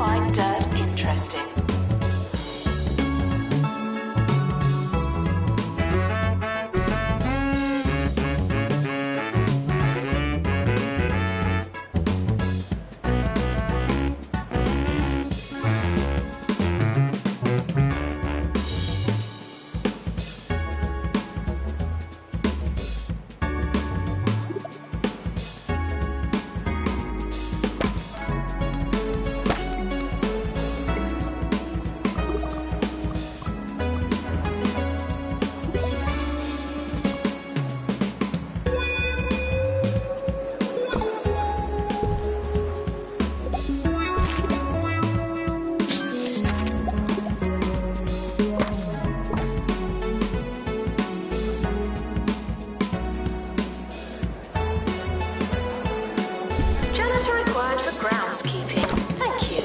find dirt interesting. Required for groundskeeping. Thank you.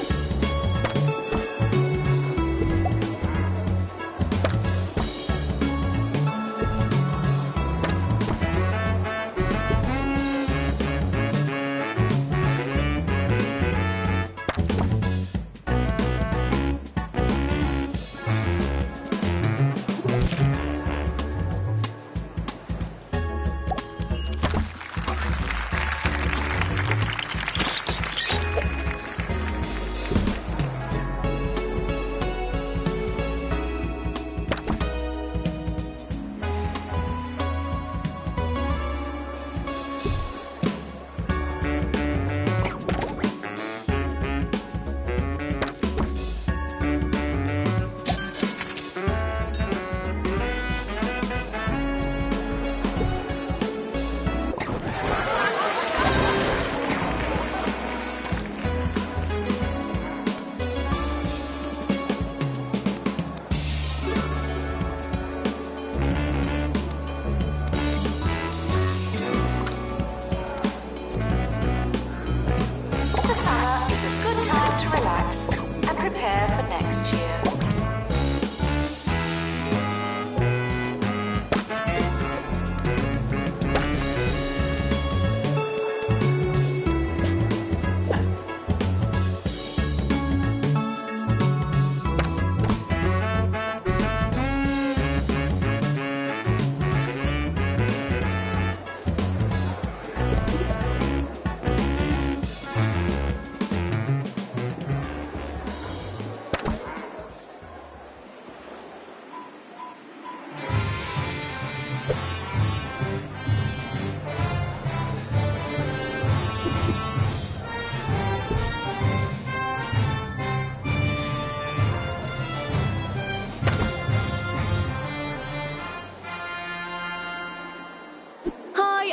Summer is a good time to relax and prepare for next year.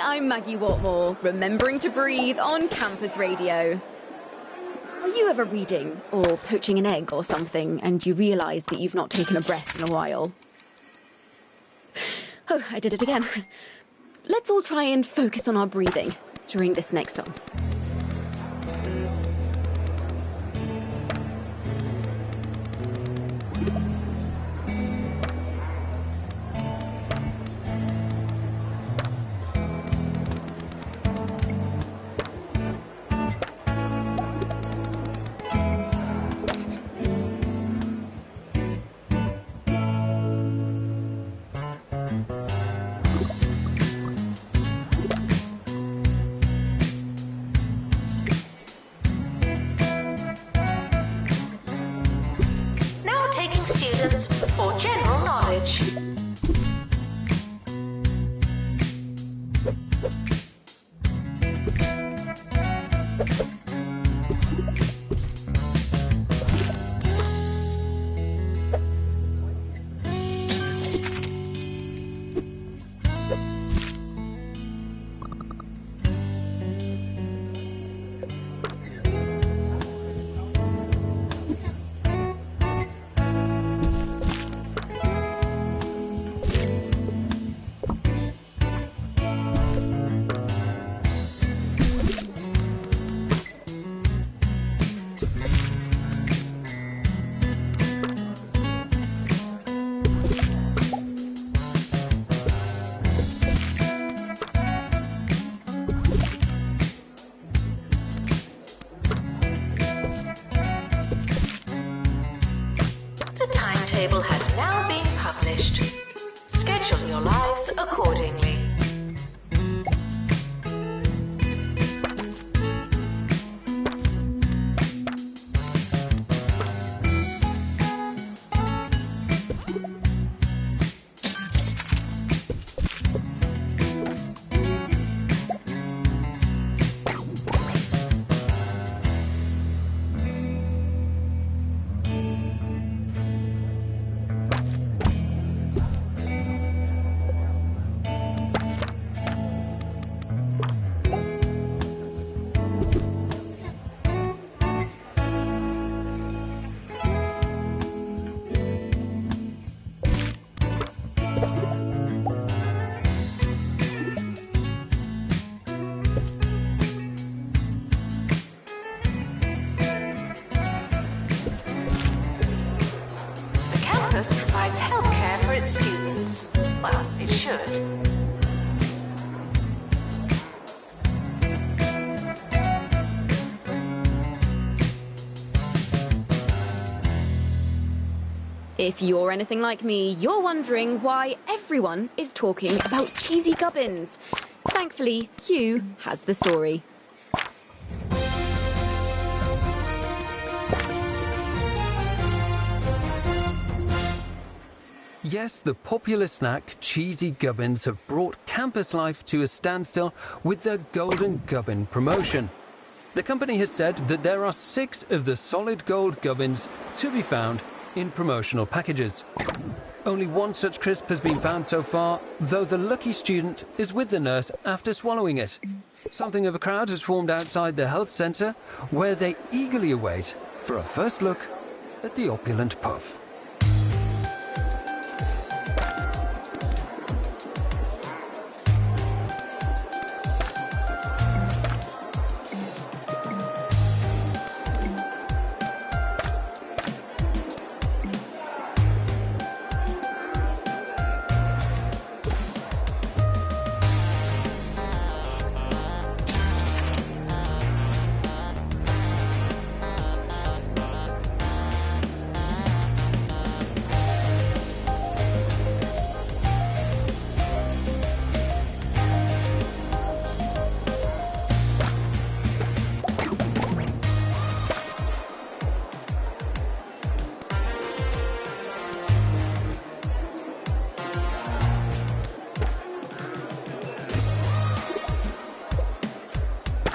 I'm Maggie Watmore, remembering to breathe on campus radio. Are you ever reading or poaching an egg or something and you realise that you've not taken a breath in a while? Oh, I did it again. Let's all try and focus on our breathing during this next song. Students for general knowledge. timetable has now been published. Schedule your lives accordingly. Provides healthcare for its students. Well, it should. If you're anything like me, you're wondering why everyone is talking about cheesy gubbins. Thankfully, Hugh has the story. Yes, the popular snack cheesy gubbins have brought campus life to a standstill with their Golden Gubbin promotion. The company has said that there are 6 of the solid gold gubbins to be found in promotional packages. Only one such crisp has been found so far, though the lucky student is with the nurse after swallowing it. Something of a crowd has formed outside the health centre, where they eagerly await for a first look at the opulent puff.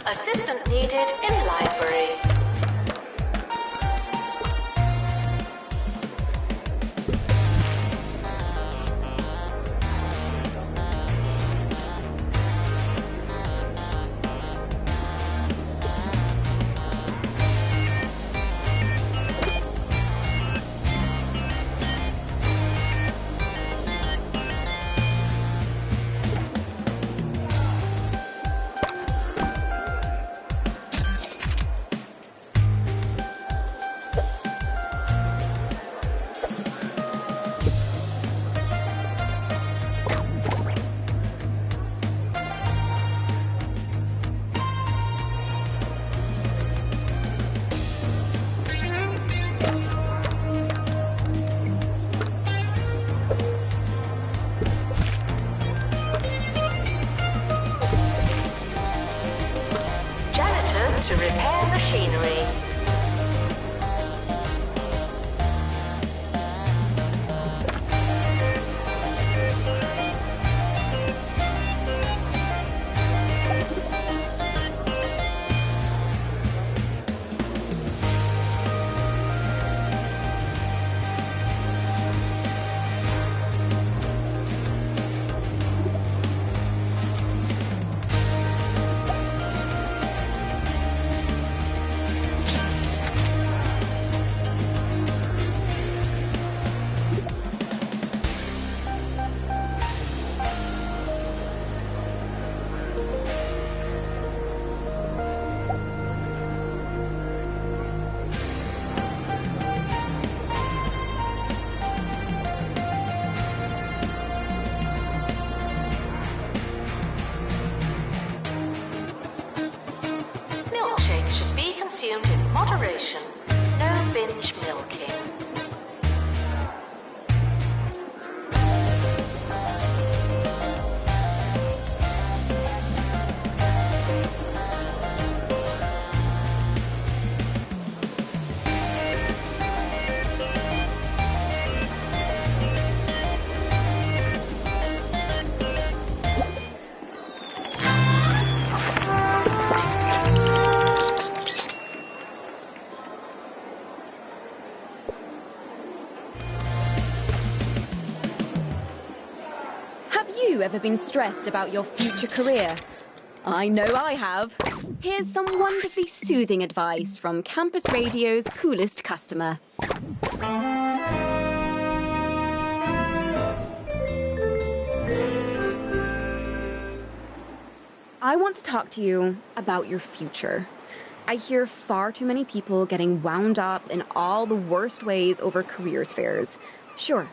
Assistant needed in library. To repair machinery. you ever been stressed about your future career? I know I have. Here's some wonderfully soothing advice from Campus Radio's coolest customer. I want to talk to you about your future. I hear far too many people getting wound up in all the worst ways over careers fairs. Sure,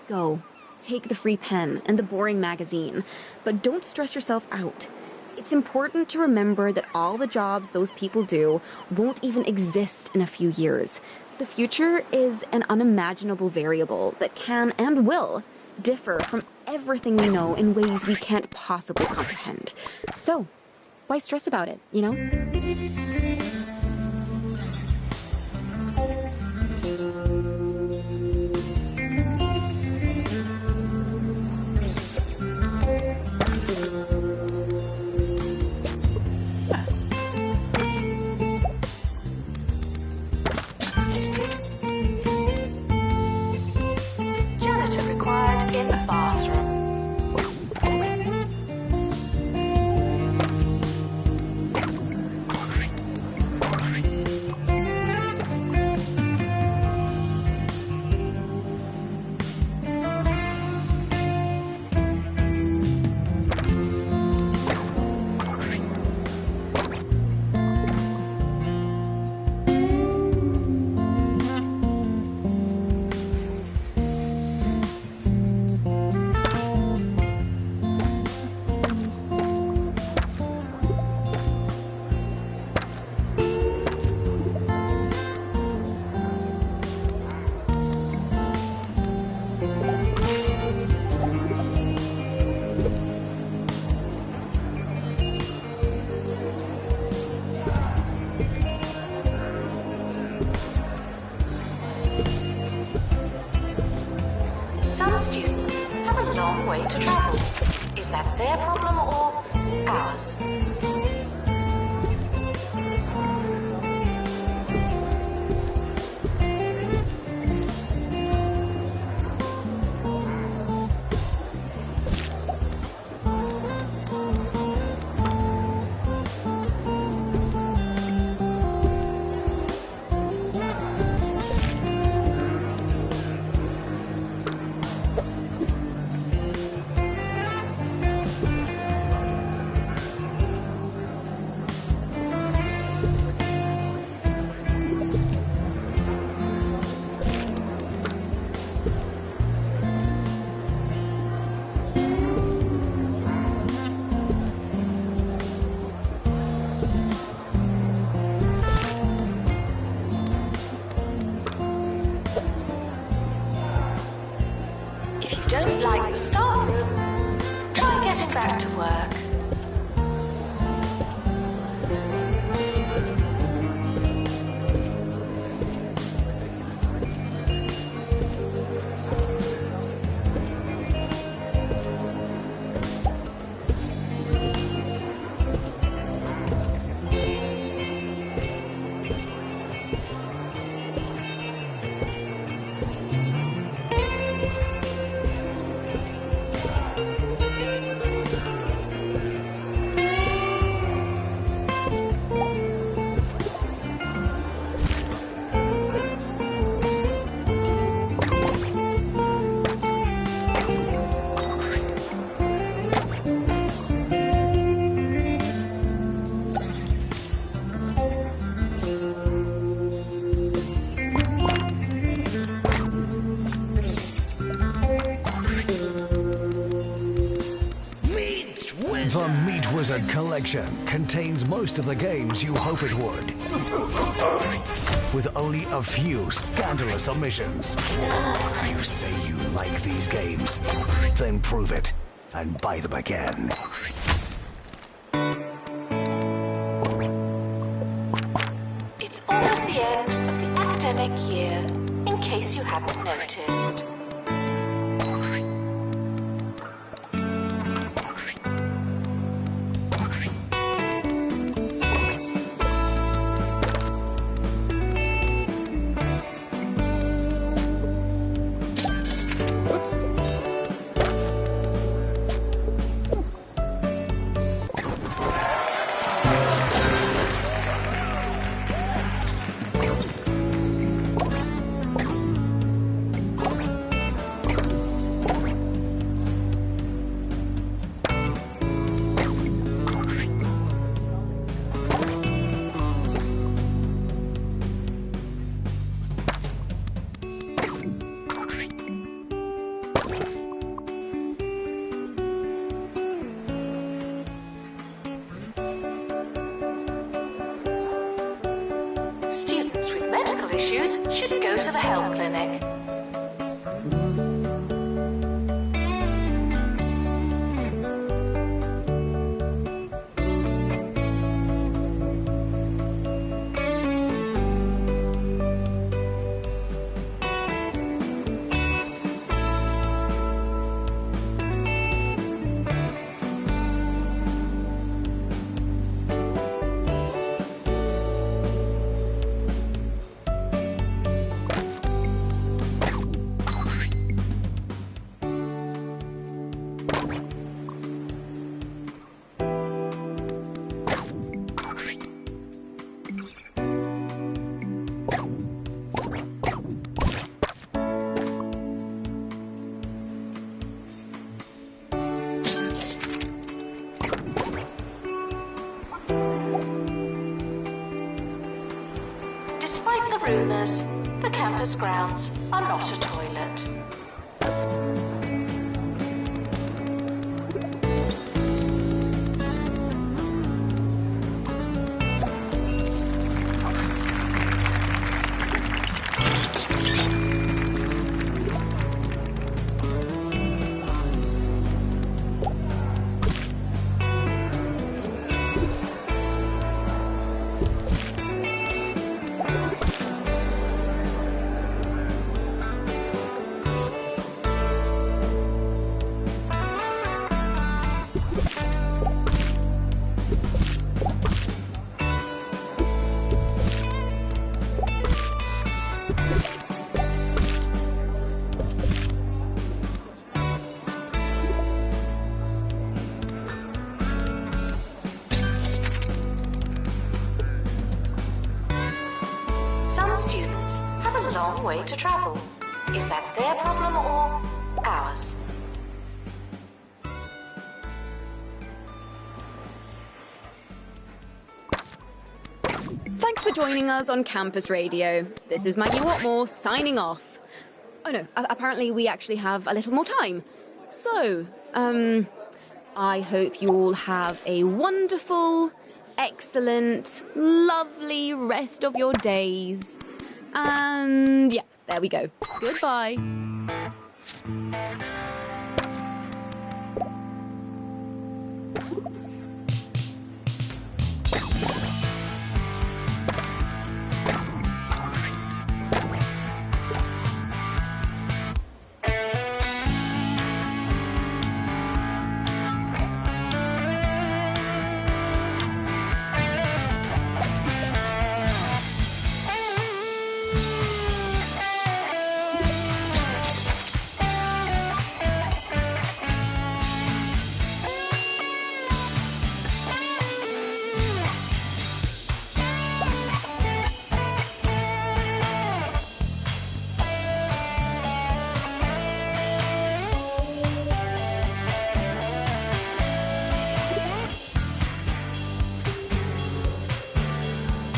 go. Take the free pen and the boring magazine, but don't stress yourself out. It's important to remember that all the jobs those people do won't even exist in a few years. The future is an unimaginable variable that can and will differ from everything we know in ways we can't possibly comprehend. So, why stress about it, you know? Janitor required in bathroom. Some students have a long way to travel. Is that their problem or ours? If you don't like the staff room, try getting back to work. The Meat Wizard collection contains most of the games you hope it would, with only a few scandalous omissions. You say you like these games, then prove it and buy them again. It's almost the end of the academic year, in case you hadn't noticed. issues should go to the health clinic. Despite the rumours, the campus grounds are not a toilet. Some students have a long way to travel. Is that their problem or ours? Thanks for joining us on Campus Radio. This is Maggie Watmore signing off. Oh no, apparently we actually have a little more time. So, I hope you all have a wonderful, excellent, lovely rest of your days. And yeah, there we go. Goodbye.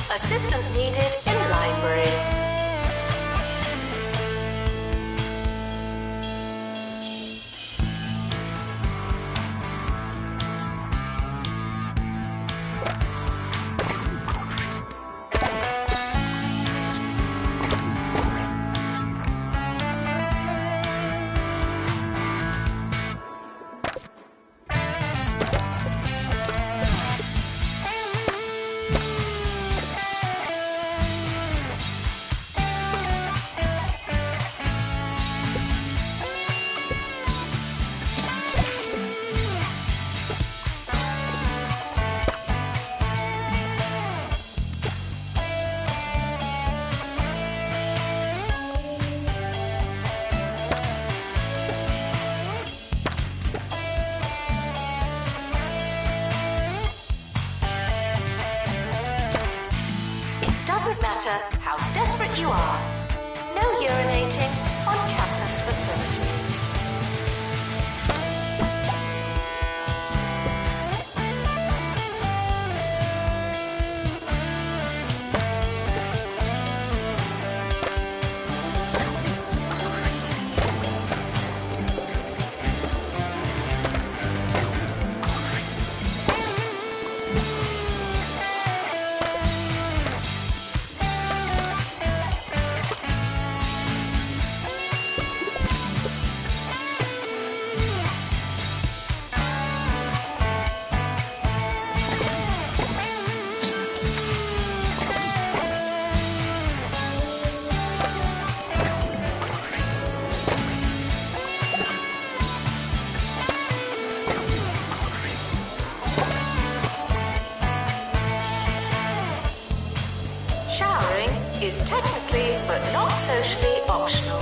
Assistant needed in library. Doesn't matter how desperate you are. No urinating on campus facilities. socially optional.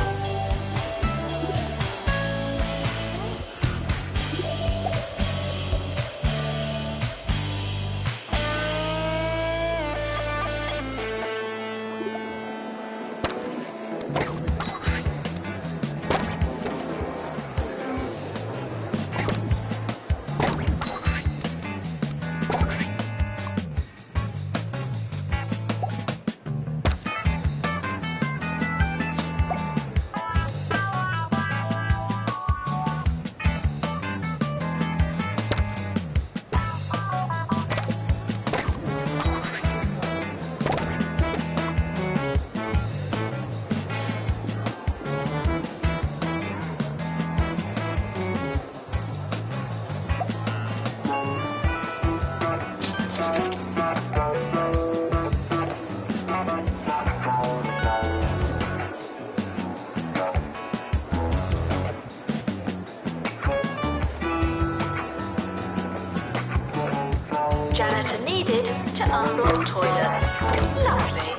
Janitor needed to unblock toilets. Lovely.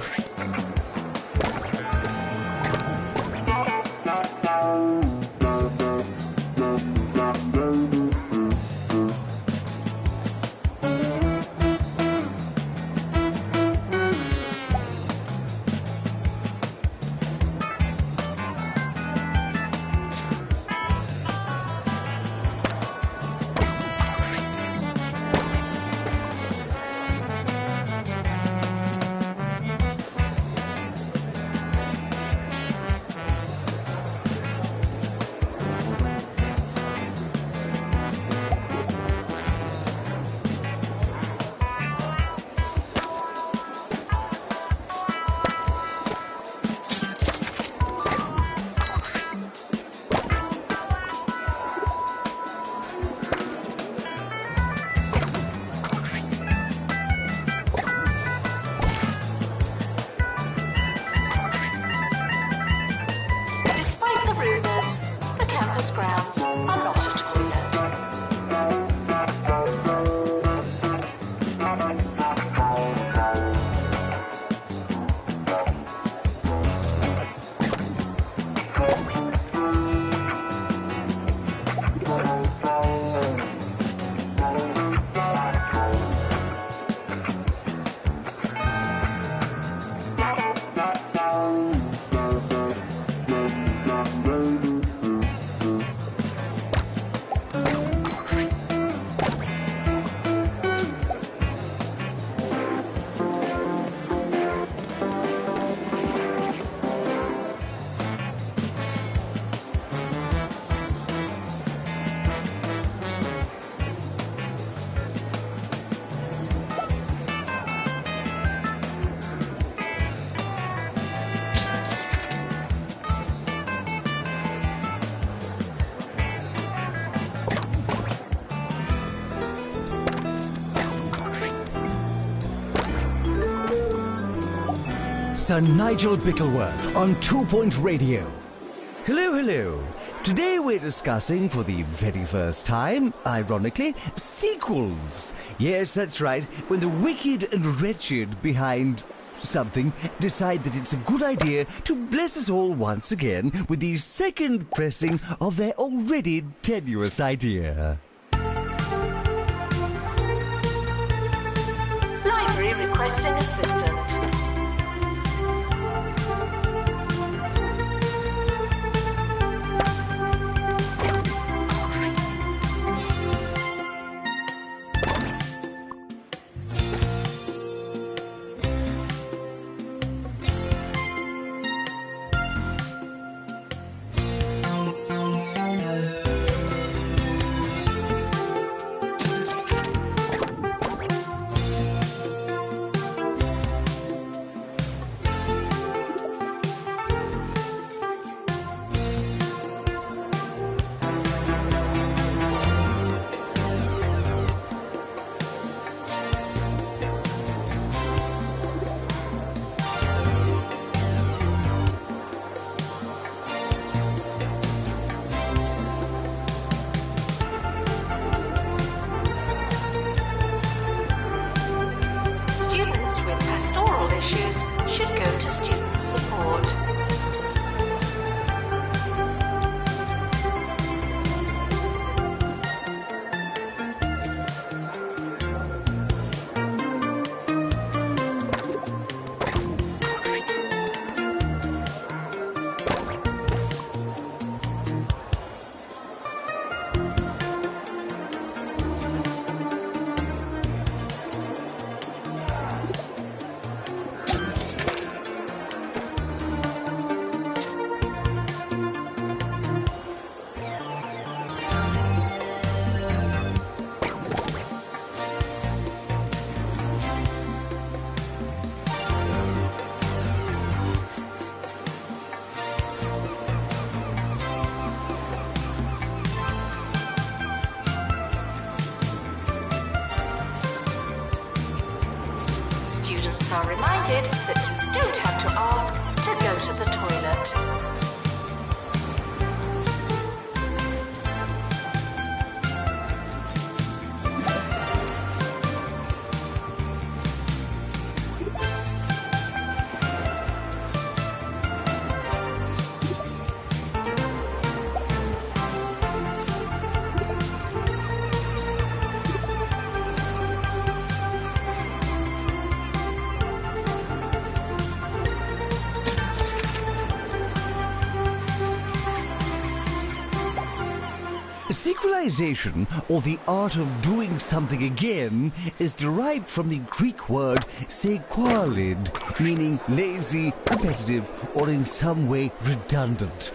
The campus grounds are not a toilet. Sir Nigel Bickleworth on 2 Point Radio. Hello, hello. Today we're discussing for the very first time, ironically, sequels. Yes, that's right, when the wicked and wretched behind something decide that it's a good idea to bless us all once again with the second pressing of their already tenuous idea. Library requesting assistant. are reminded that you don't have to ask to go to the toilet. Sequelization, or the art of doing something again, is derived from the Greek word sequalid, meaning lazy, repetitive, or in some way redundant.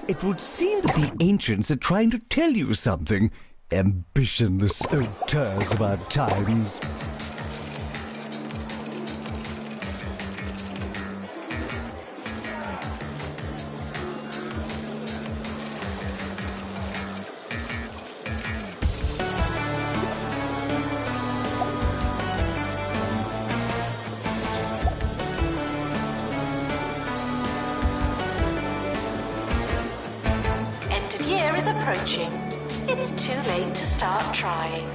It would seem that the ancients are trying to tell you something. Ambitionless auteurs of our times. End of year is approaching. It's too late to start trying.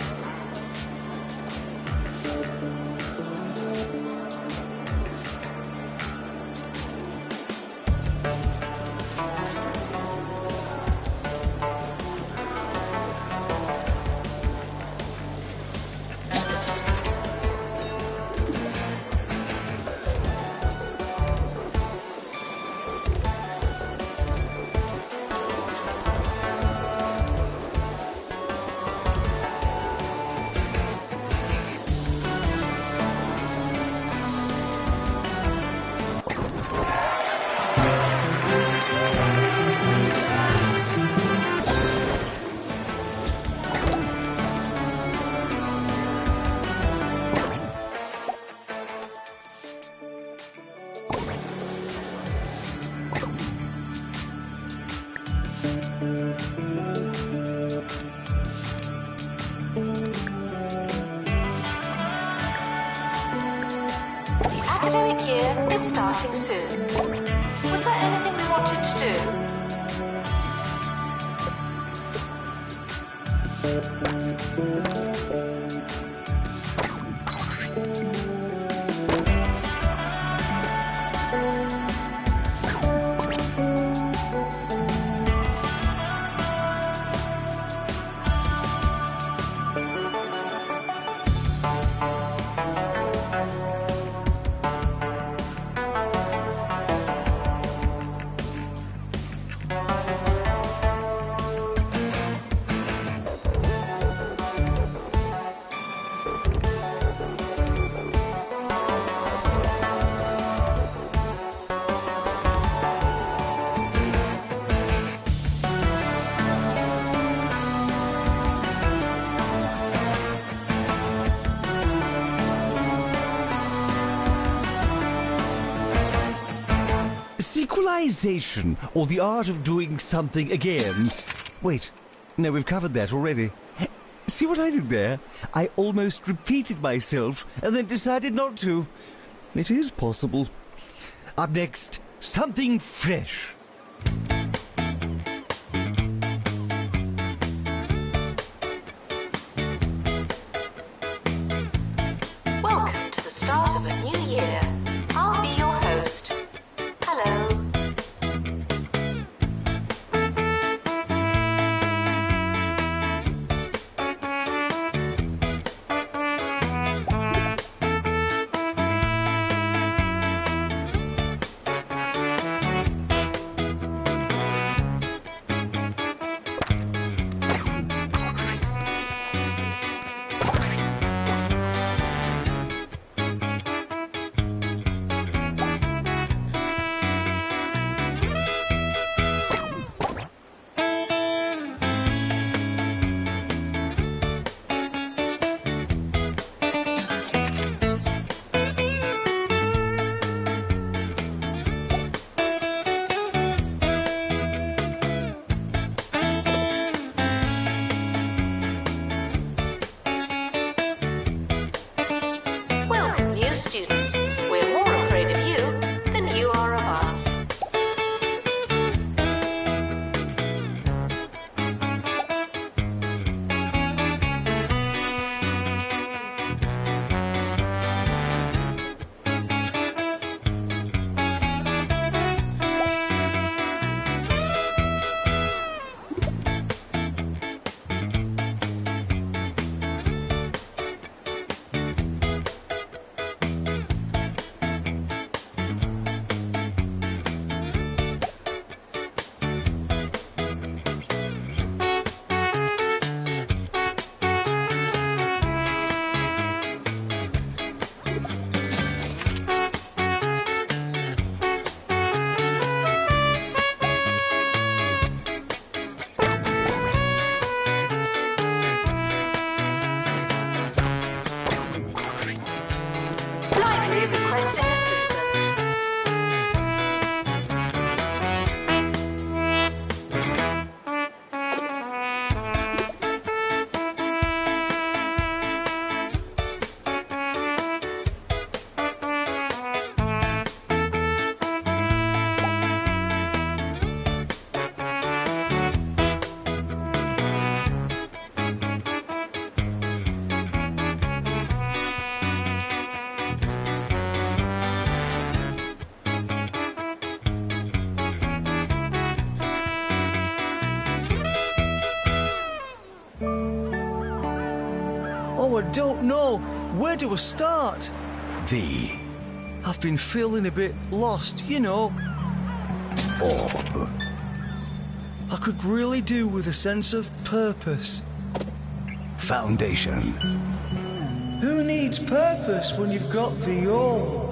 The academic year is starting soon. Was there anything we wanted to do? Sequelization, or the art of doing something again. Wait, no, we've covered that already. See what I did there? I almost repeated myself and then decided not to. It is possible. Up next, something fresh. Welcome to the start of a new year. I'll be your host. Hello. fellow students. We're more afraid of you than you are of us. Requesting assistant. Oh, I don't know. Where do I start? The I've been feeling a bit lost, you know. orb. I could really do with a sense of purpose. Foundation. Who needs purpose when you've got the orb?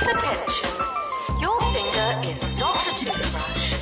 Attention, your finger is not a toothbrush.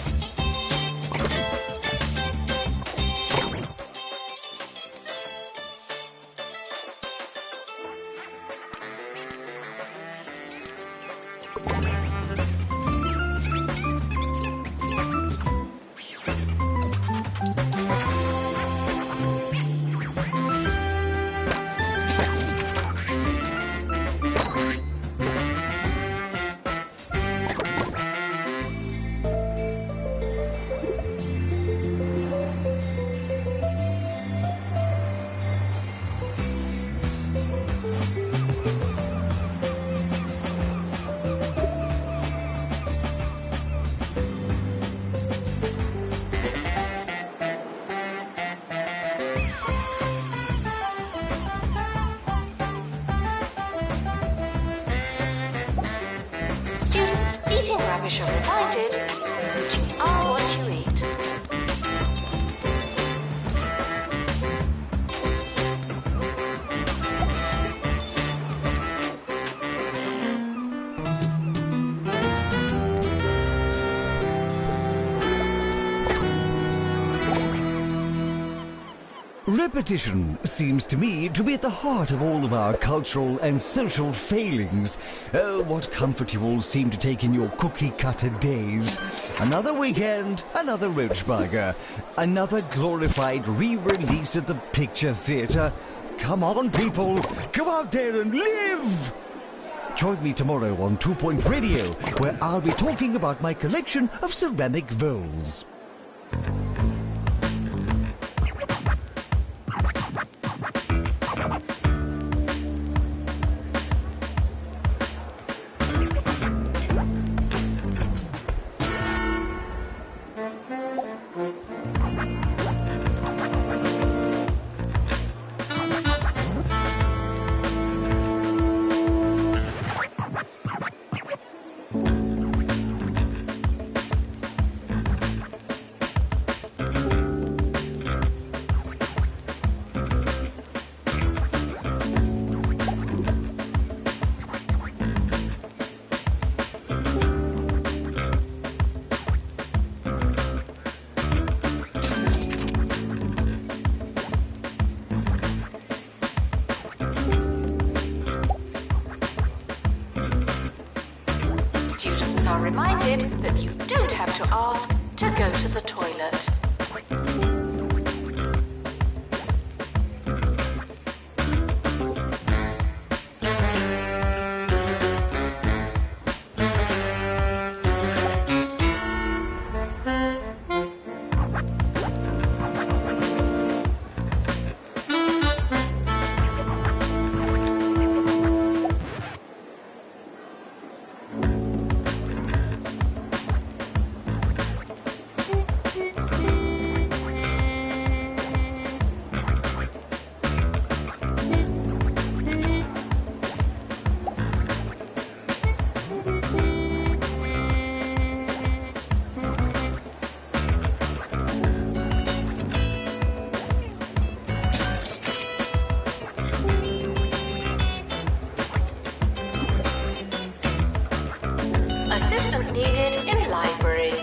Students, eating rubbish are reminded that you are what you eat. Repetition seems to me to be at the heart of all of our cultural and social failings. Oh, what comfort you all seem to take in your cookie-cutter days. Another weekend, another roach burger, another glorified re-release at the picture theatre. Come on, people. Go out there and live. Join me tomorrow on 2 Point Radio, where I'll be talking about my collection of ceramic vowels. Students are reminded that you don't have to ask to go to the toilet. Assistant needed in library.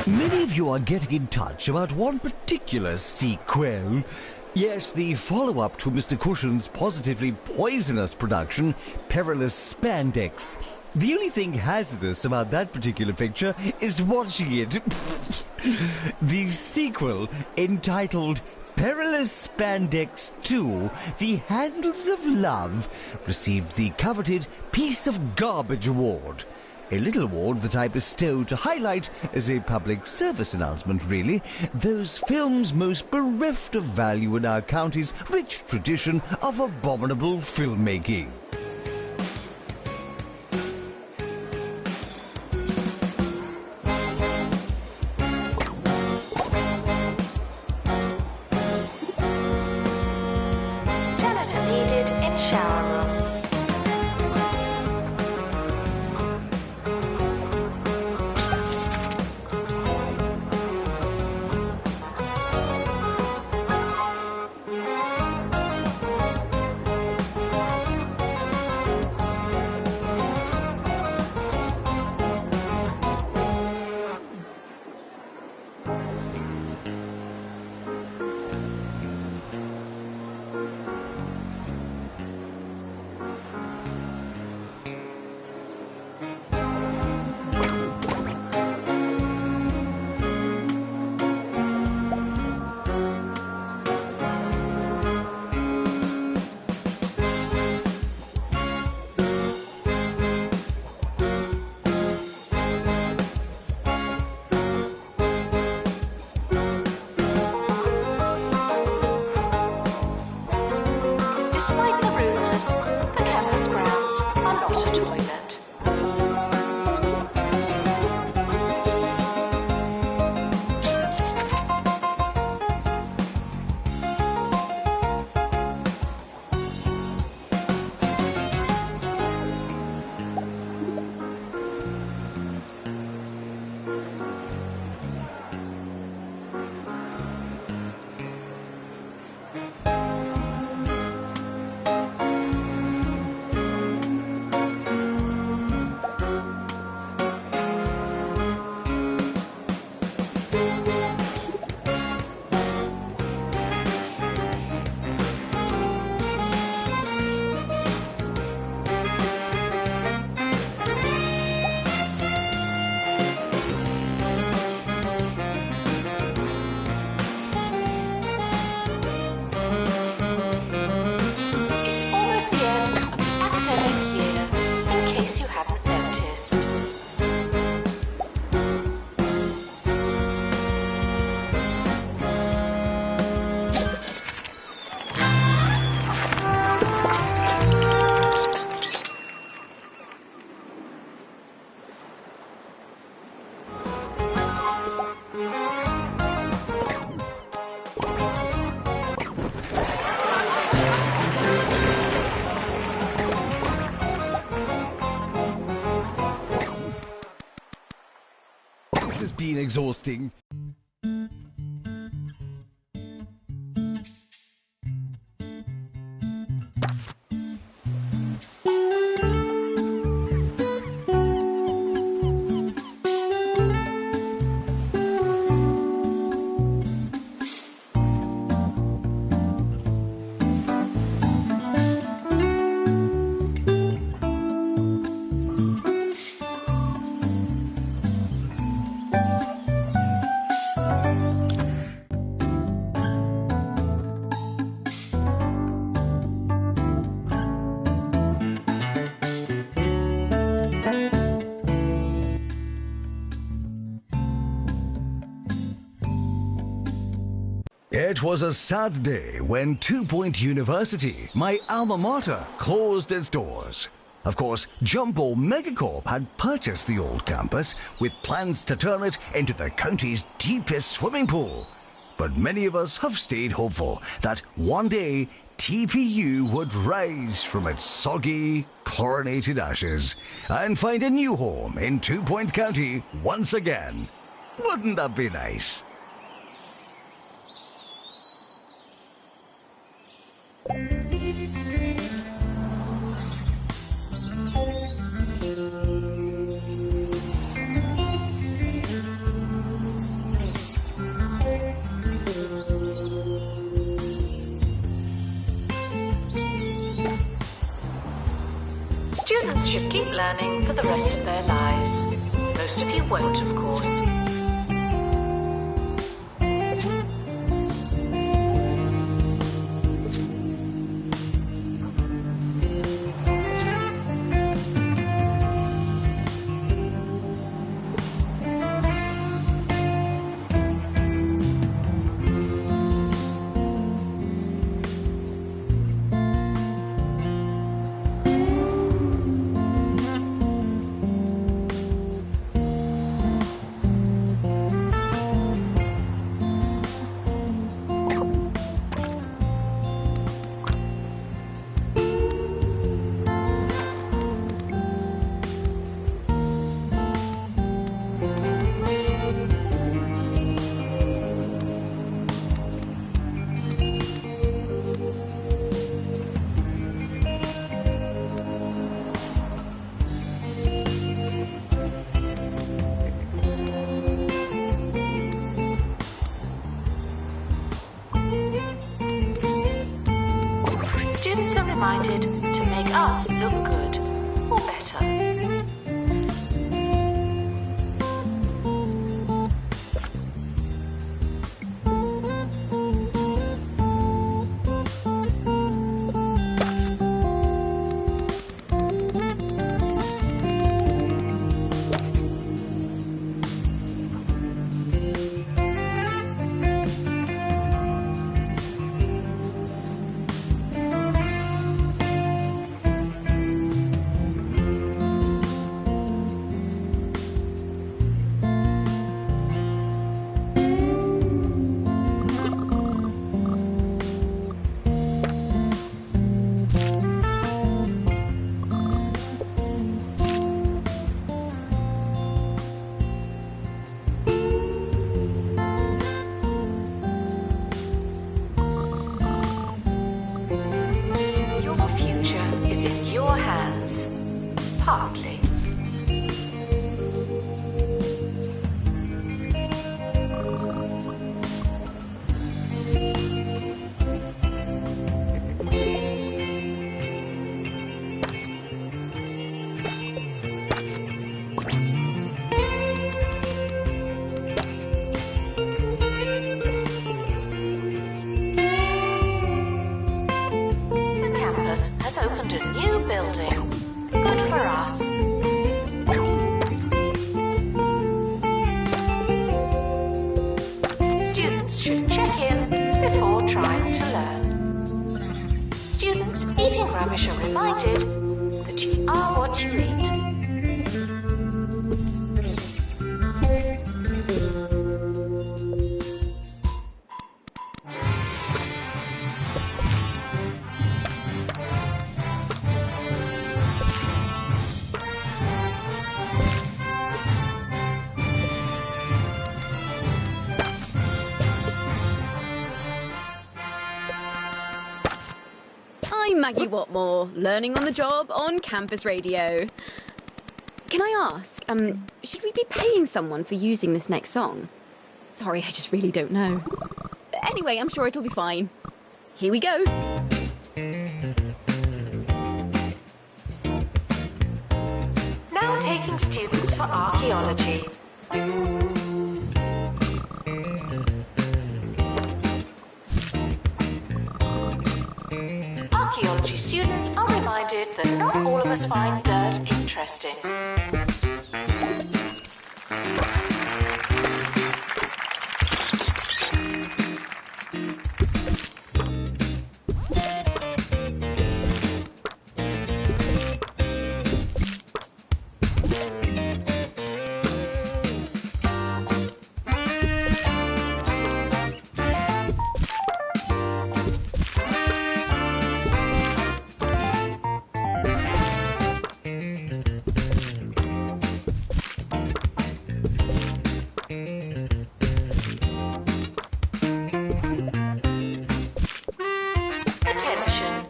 Many of you are getting in touch about one particular sequel. Yes, the follow-up to Mr. Cushion's positively poisonous production, Perilous Spandex. The only thing hazardous about that particular picture is watching it. The sequel, entitled Perilous Spandex 2, The Handles of Love, received the coveted Piece of Garbage Award. A little award that I bestow to highlight as a public service announcement, really, those films most bereft of value in our county's rich tradition of abominable filmmaking. Janitor needed in shower room. Despite the rumours, the campus grounds are not not a toilet. You hadn't noticed. Has been exhausting. It was a sad day when 2 Point University, my alma mater, closed its doors. Of course, Jumbo Megacorp had purchased the old campus with plans to turn it into the county's deepest swimming pool. But many of us have stayed hopeful that one day TPU would rise from its soggy, chlorinated ashes and find a new home in 2 Point County once again. Wouldn't that be nice? Students should keep learning for the rest of their lives. Most of you won't, of course. Students are reminded to make us look good, or better. Hardly. Has opened a new building. Good for us. Students should check in before trying to learn. Students eating rubbish are reminded that you are what you eat. I'm Maggie Watmore, learning on the job on campus radio. Can I ask, should we be paying someone for using this next song? Sorry, I just really don't know. Anyway, I'm sure it'll be fine. Here we go. Now taking students for archaeology. Archaeology students are reminded that not all of us find dirt interesting. Attention,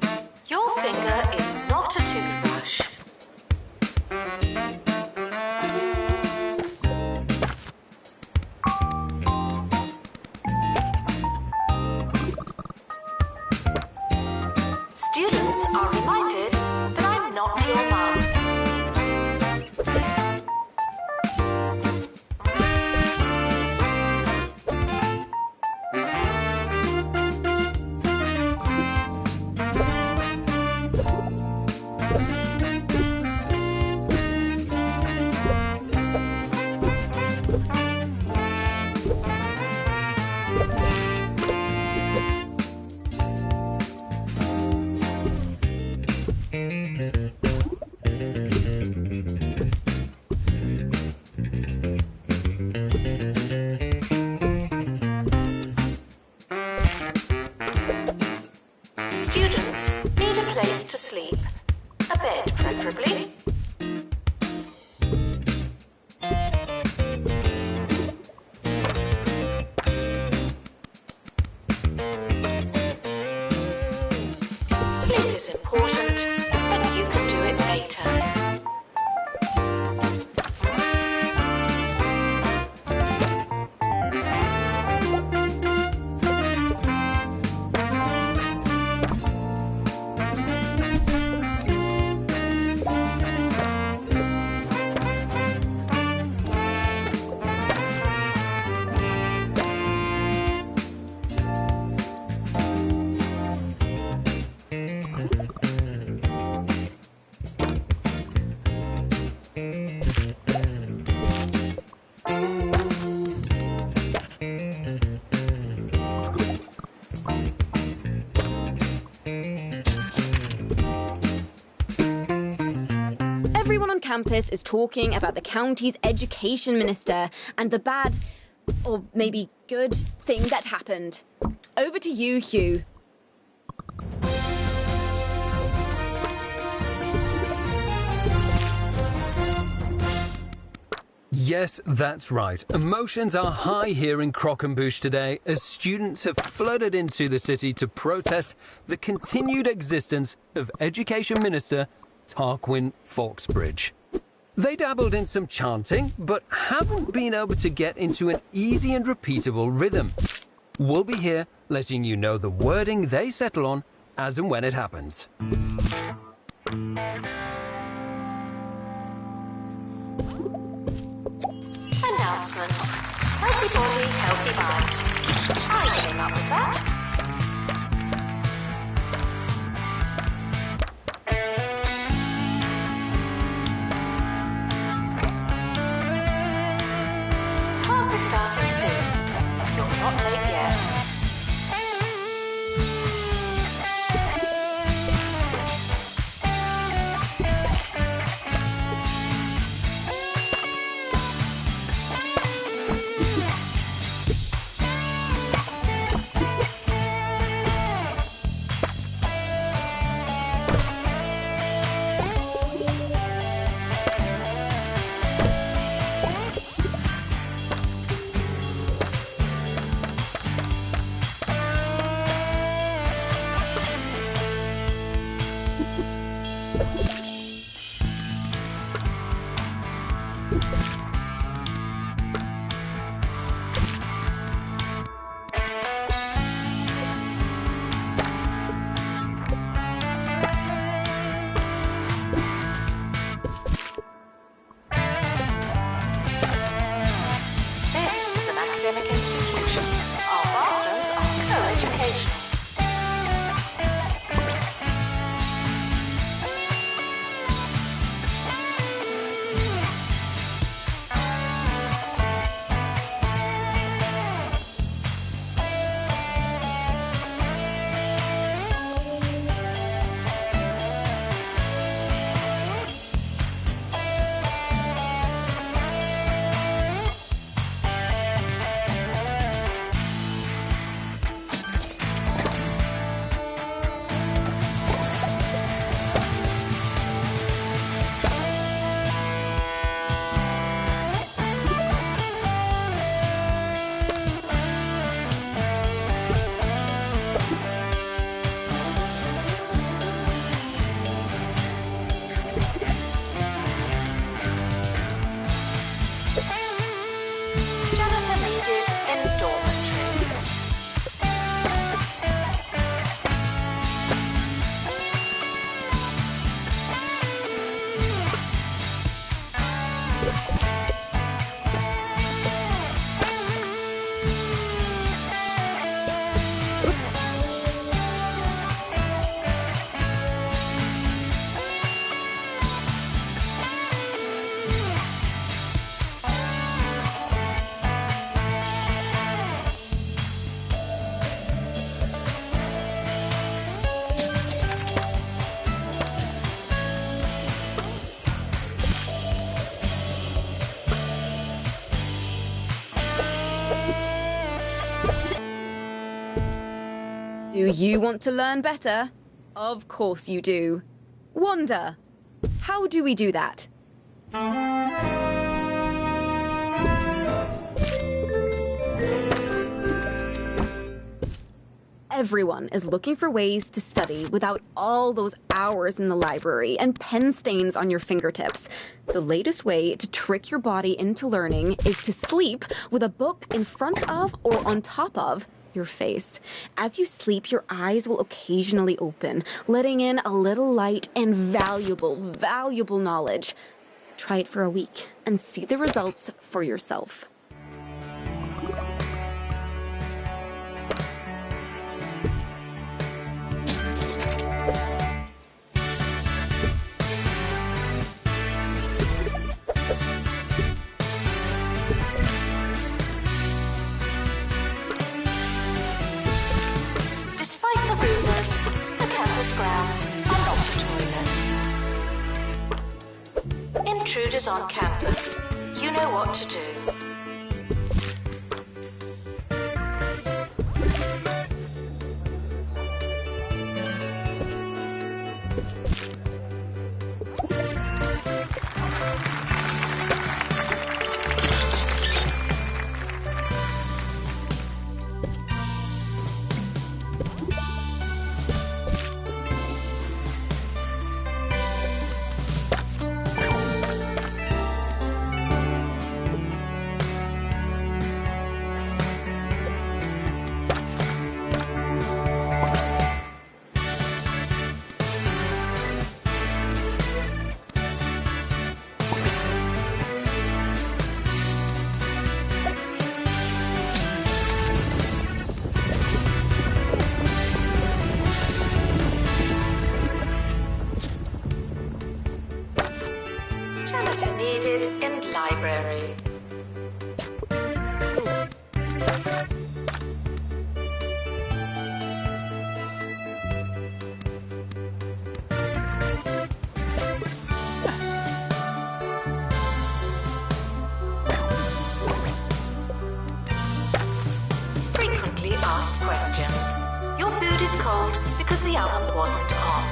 your finger is not a toothbrush. Students are reminded that I'm not your mum. Students need a place to sleep. A bed, preferably. Sleep is important, but you can do it later. Everyone on campus is talking about the county's education minister and the bad, or maybe good, thing that happened. Over to you, Hugh. Yes, that's right. Emotions are high here in Croquembouche today as students have flooded into the city to protest the continued existence of Education Minister Tarquin Fawkesbridge. They dabbled in some chanting, but haven't been able to get into an easy and repeatable rhythm. We'll be here letting you know the wording they settle on as and when it happens. Announcement. Healthy body, healthy mind. I came up with that. Class is starting soon. You're not late yet. Academic institution. Our bathrooms are co-educational. Janitor needed in dormitory. Do you want to learn better? Of course you do. Wanda, how do we do that? Everyone is looking for ways to study without all those hours in the library and pen stains on your fingertips. The latest way to trick your body into learning is to sleep with a book in front of or on top of your face. As you sleep, your eyes will occasionally open, letting in a little light and valuable knowledge. Try it for a week and see the results for yourself. Despite the rumours, the campus grounds are not a toilet. Intruders on campus, you know what to do. ask questions. Your food is cold because the oven wasn't on.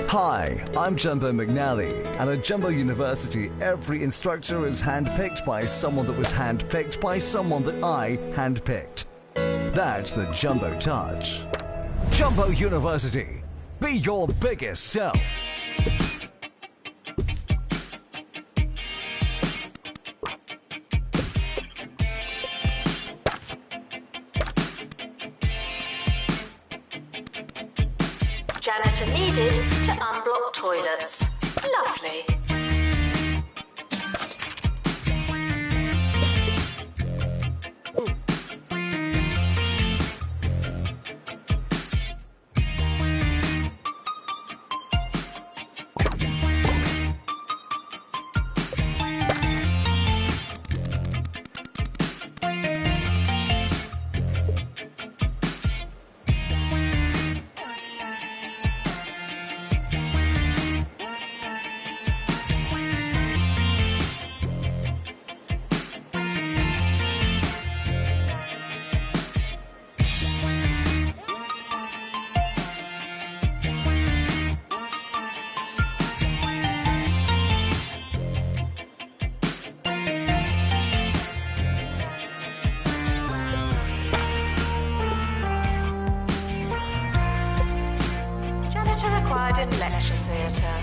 Hi, I'm Jumbo McNally, and at Jumbo University, every instructor is handpicked by someone that was handpicked by someone that I handpicked. That's the Jumbo Touch. Jumbo University, be your biggest self. Janitor needed to unblock toilets. Lovely. Required in lecture theatre.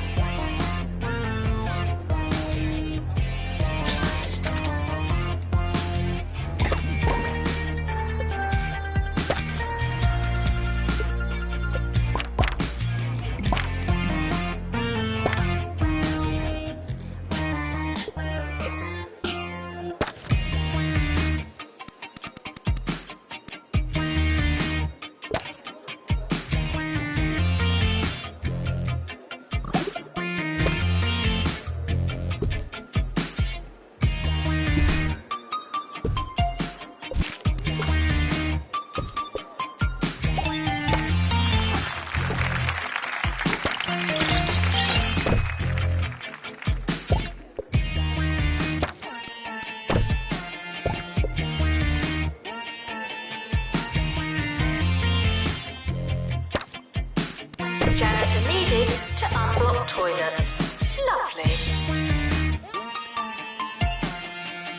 Janitor needed to unblock toilets. Lovely.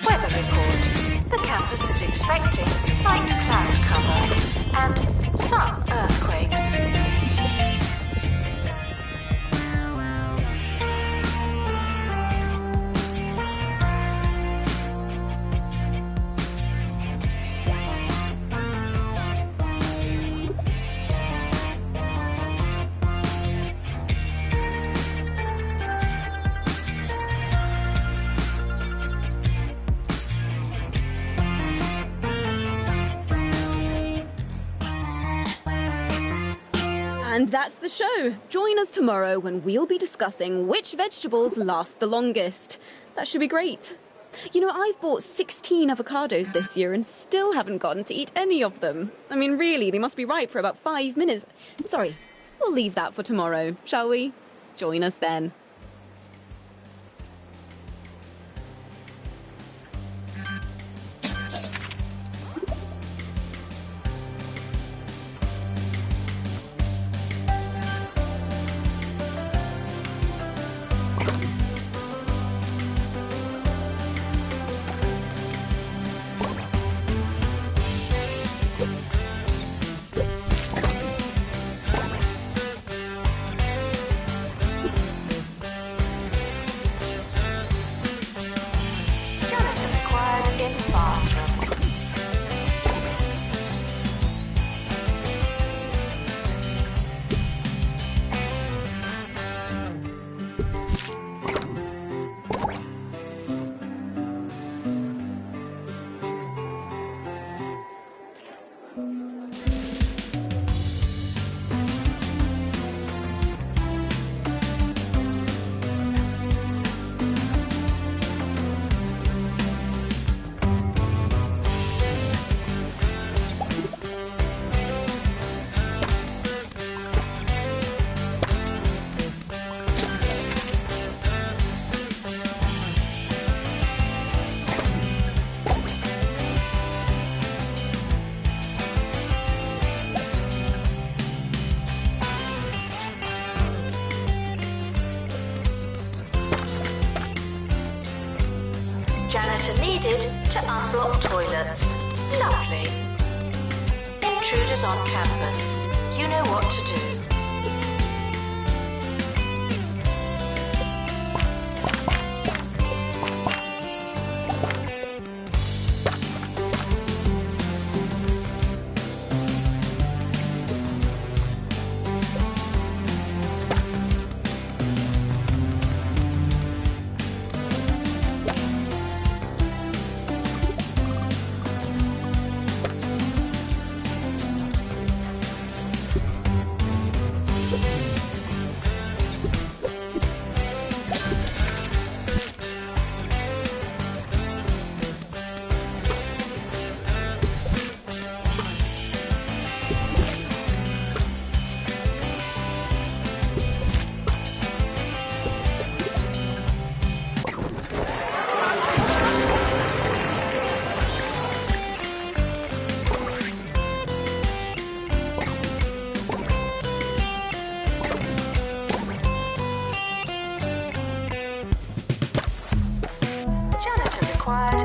Weather report. The campus is expecting light cloud cover and some earthquakes. And that's the show. Join us tomorrow when we'll be discussing which vegetables last the longest. That should be great. You know, I've bought 16 avocados this year and still haven't gotten to eat any of them. I mean, really, they must be ripe for about 5 minutes. Sorry, we'll leave that for tomorrow, shall we? Join us then. Janitor needed to unblock toilets. Lovely. Intruders on campus. You know what to do.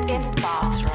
In bathroom.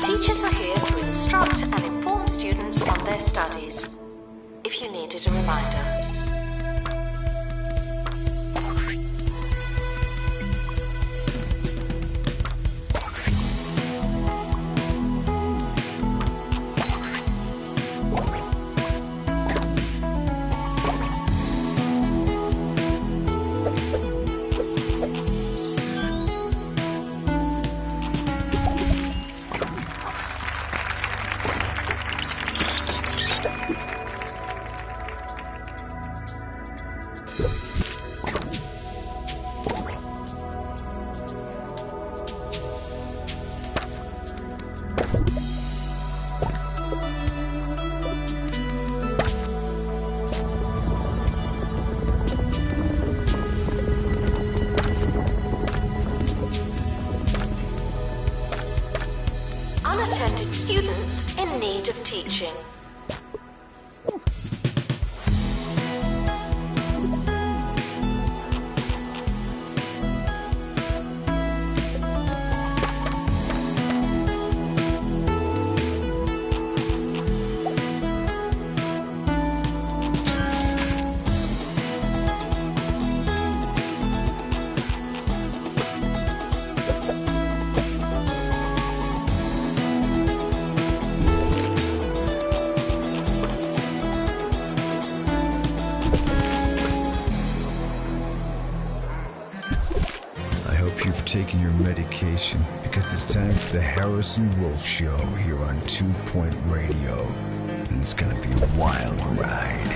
Teachers are here to instruct and inform students on their studies, if you needed a reminder. Unattended students in need of teaching. Taking your medication because it's time for the Harrison Wolf Show here on 2 Point Radio, and it's gonna be a wild ride.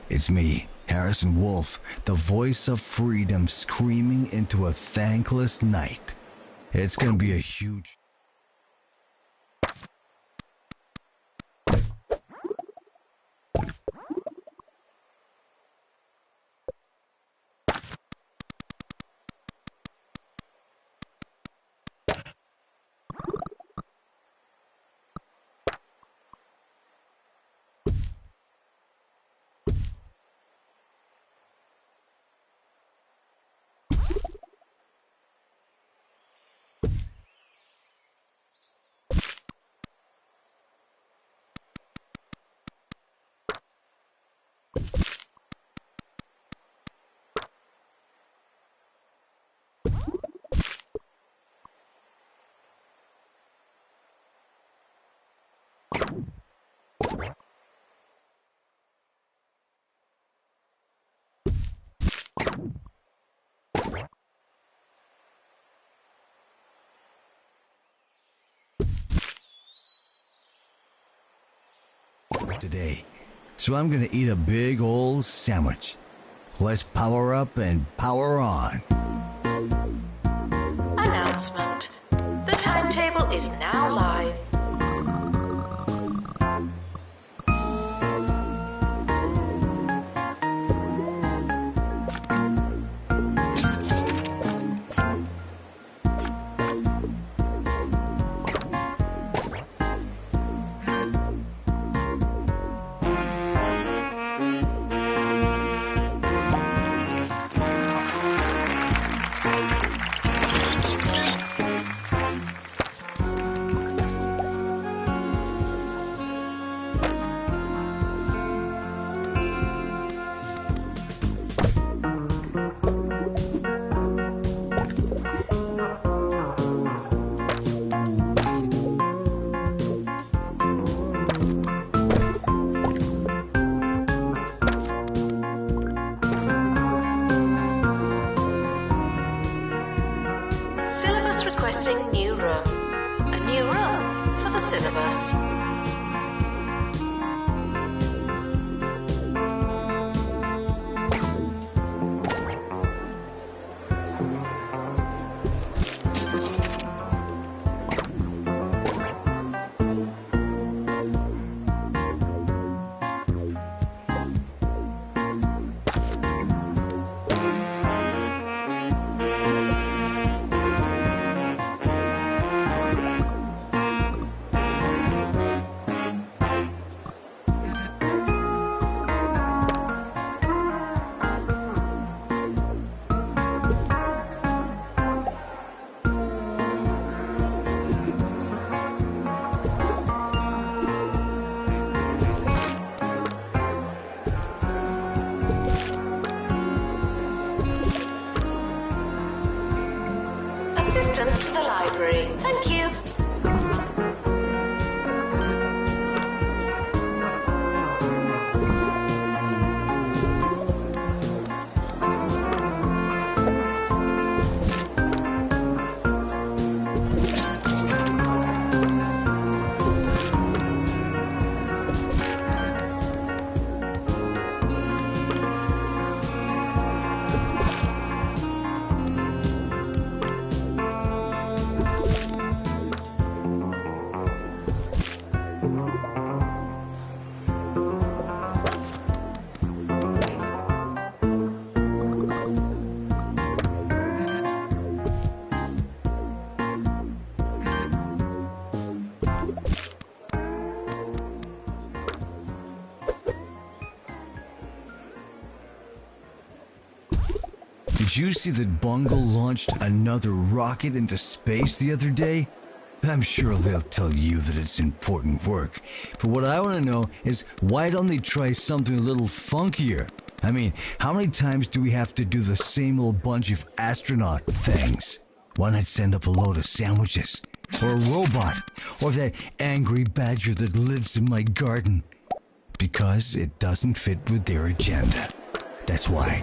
It's me, Harrison Wolf, the voice of freedom screaming into a thankless night. It's gonna be a huge... today, so I'm gonna eat a big old sandwich. Let's power up and power on. Announcement. The timetable is now live. Syllabus requesting new room. A new room for the syllabus. Assistant to the library. Thank you. Did you see that Bungle launched another rocket into space the other day? I'm sure they'll tell you that it's important work, but what I want to know is why don't they try something a little funkier? I mean, how many times do we have to do the same old bunch of astronaut things? Why not send up a load of sandwiches? Or a robot? Or that angry badger that lives in my garden? Because it doesn't fit with their agenda. That's why.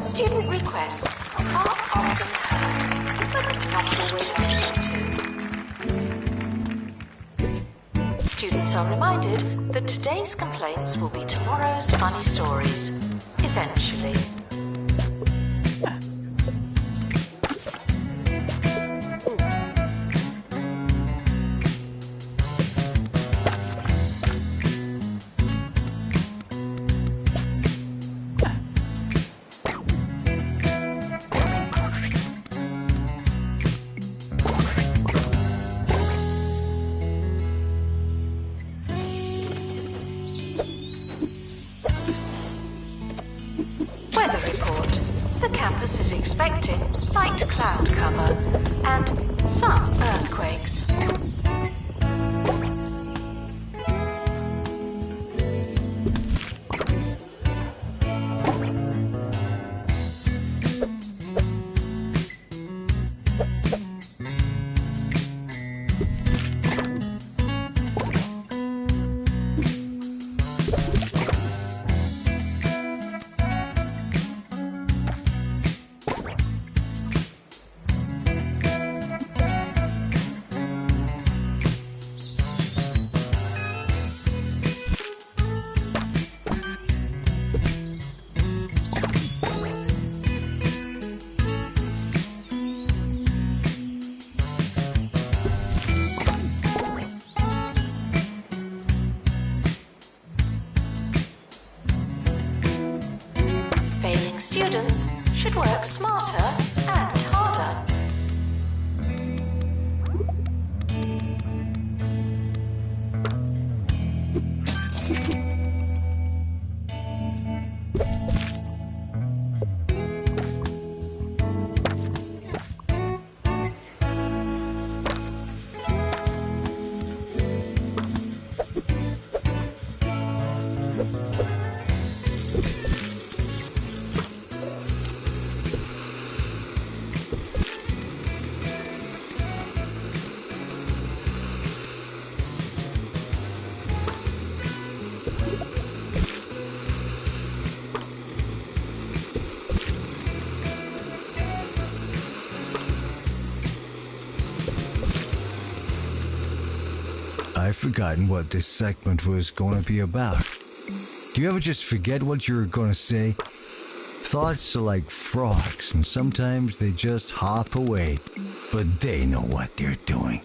Student requests are often heard, but not always listened to. Students are reminded that today's complaints will be tomorrow's funny stories, eventually. Weather report. The campus is expecting light cloud cover and some earthquakes. Students should work smarter and harder. I've forgotten what this segment was going to be about. Do you ever just forget what you were going to say? Thoughts are like frogs, and sometimes they just hop away. But they know what they're doing.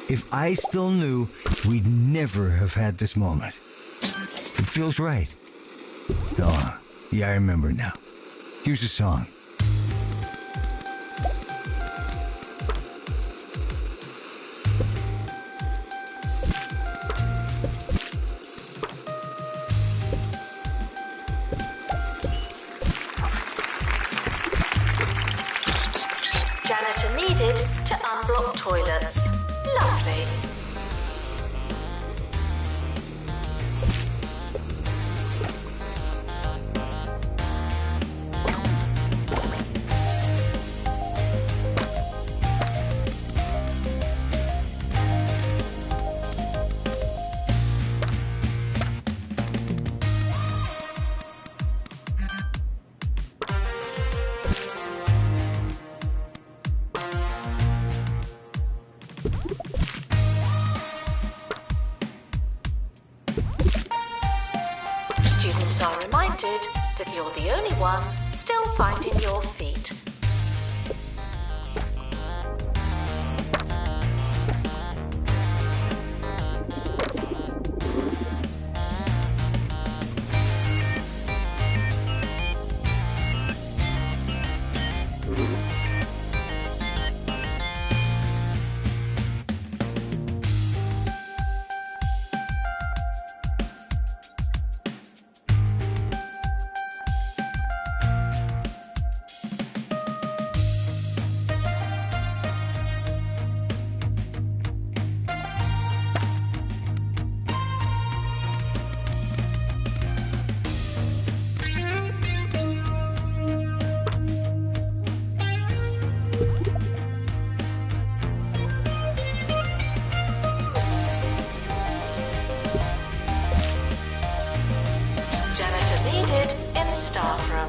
If I still knew, we'd never have had this moment. It feels right. Oh, yeah, I remember now. Here's a song. Janitor needed to unblock toilets. Lovely. Students are reminded that you're the only one still finding your feet. Janitor needed in staff room.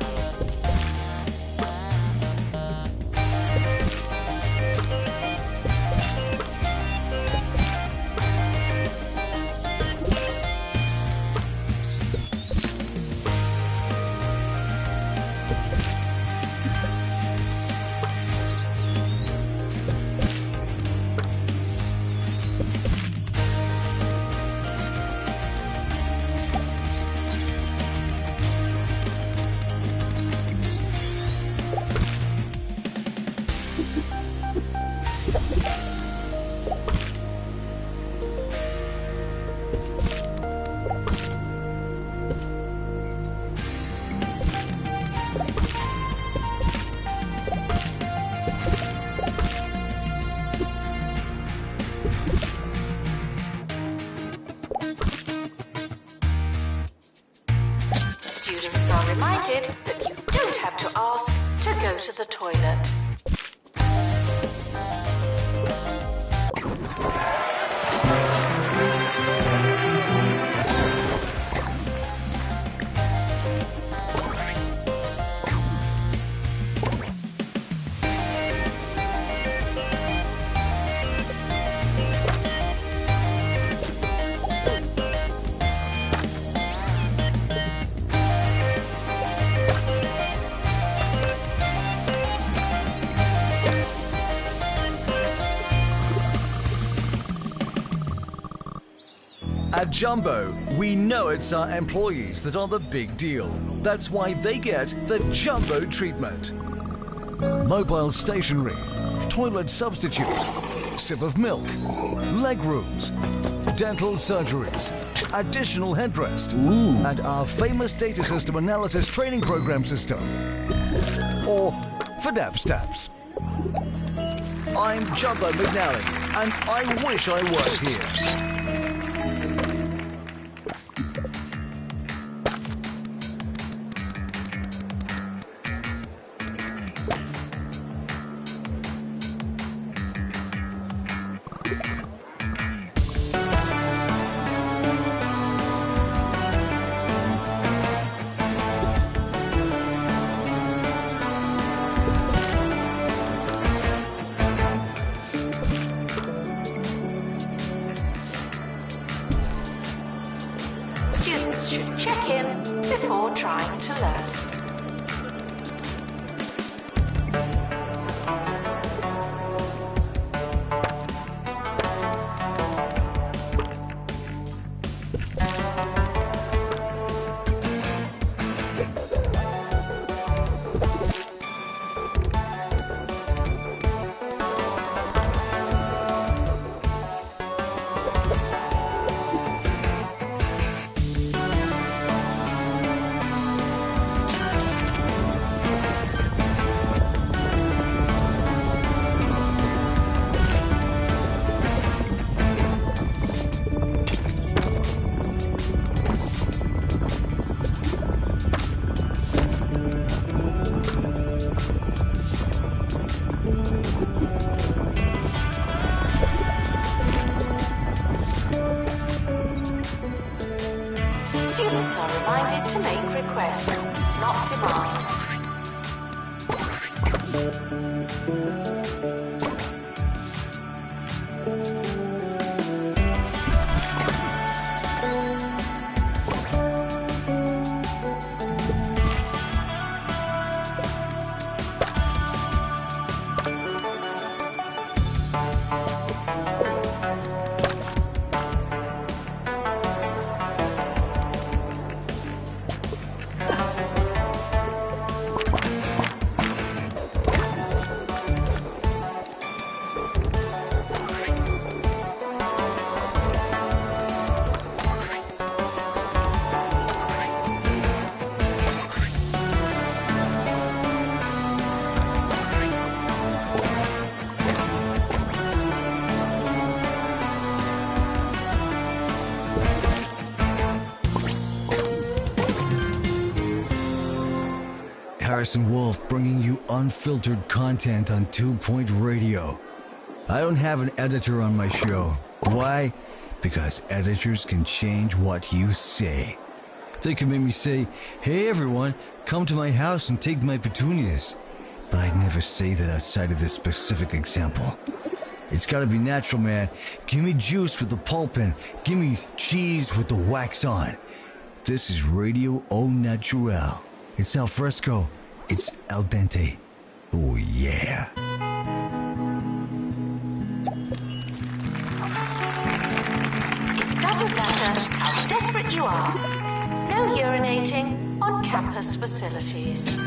Students are reminded that you don't have to ask to go to the toilet. At Jumbo, we know it's our employees that are the big deal. That's why they get the Jumbo treatment. Mobile stationery, toilet substitute, sip of milk, leg rooms, dental surgeries, additional headrest, and our famous data system analysis training program system. Or FDAP-STAPS. I'm Jumbo McNally, and I wish I worked here. Students should check in before trying to learn. Students are reminded to make requests, not demands. Harrison Wolf bringing you unfiltered content on 2 Point Radio. I don't have an editor on my show. Why? Because editors can change what you say. They can make me say, "Hey everyone, come to my house and take my petunias." But I'd never say that outside of this specific example. It's gotta be natural, man. Give me juice with the pulp in. Give me cheese with the wax on. This is Radio Au Natural. It's al fresco. It's al dente. Oh yeah. It doesn't matter how desperate you are. No urinating on campus facilities.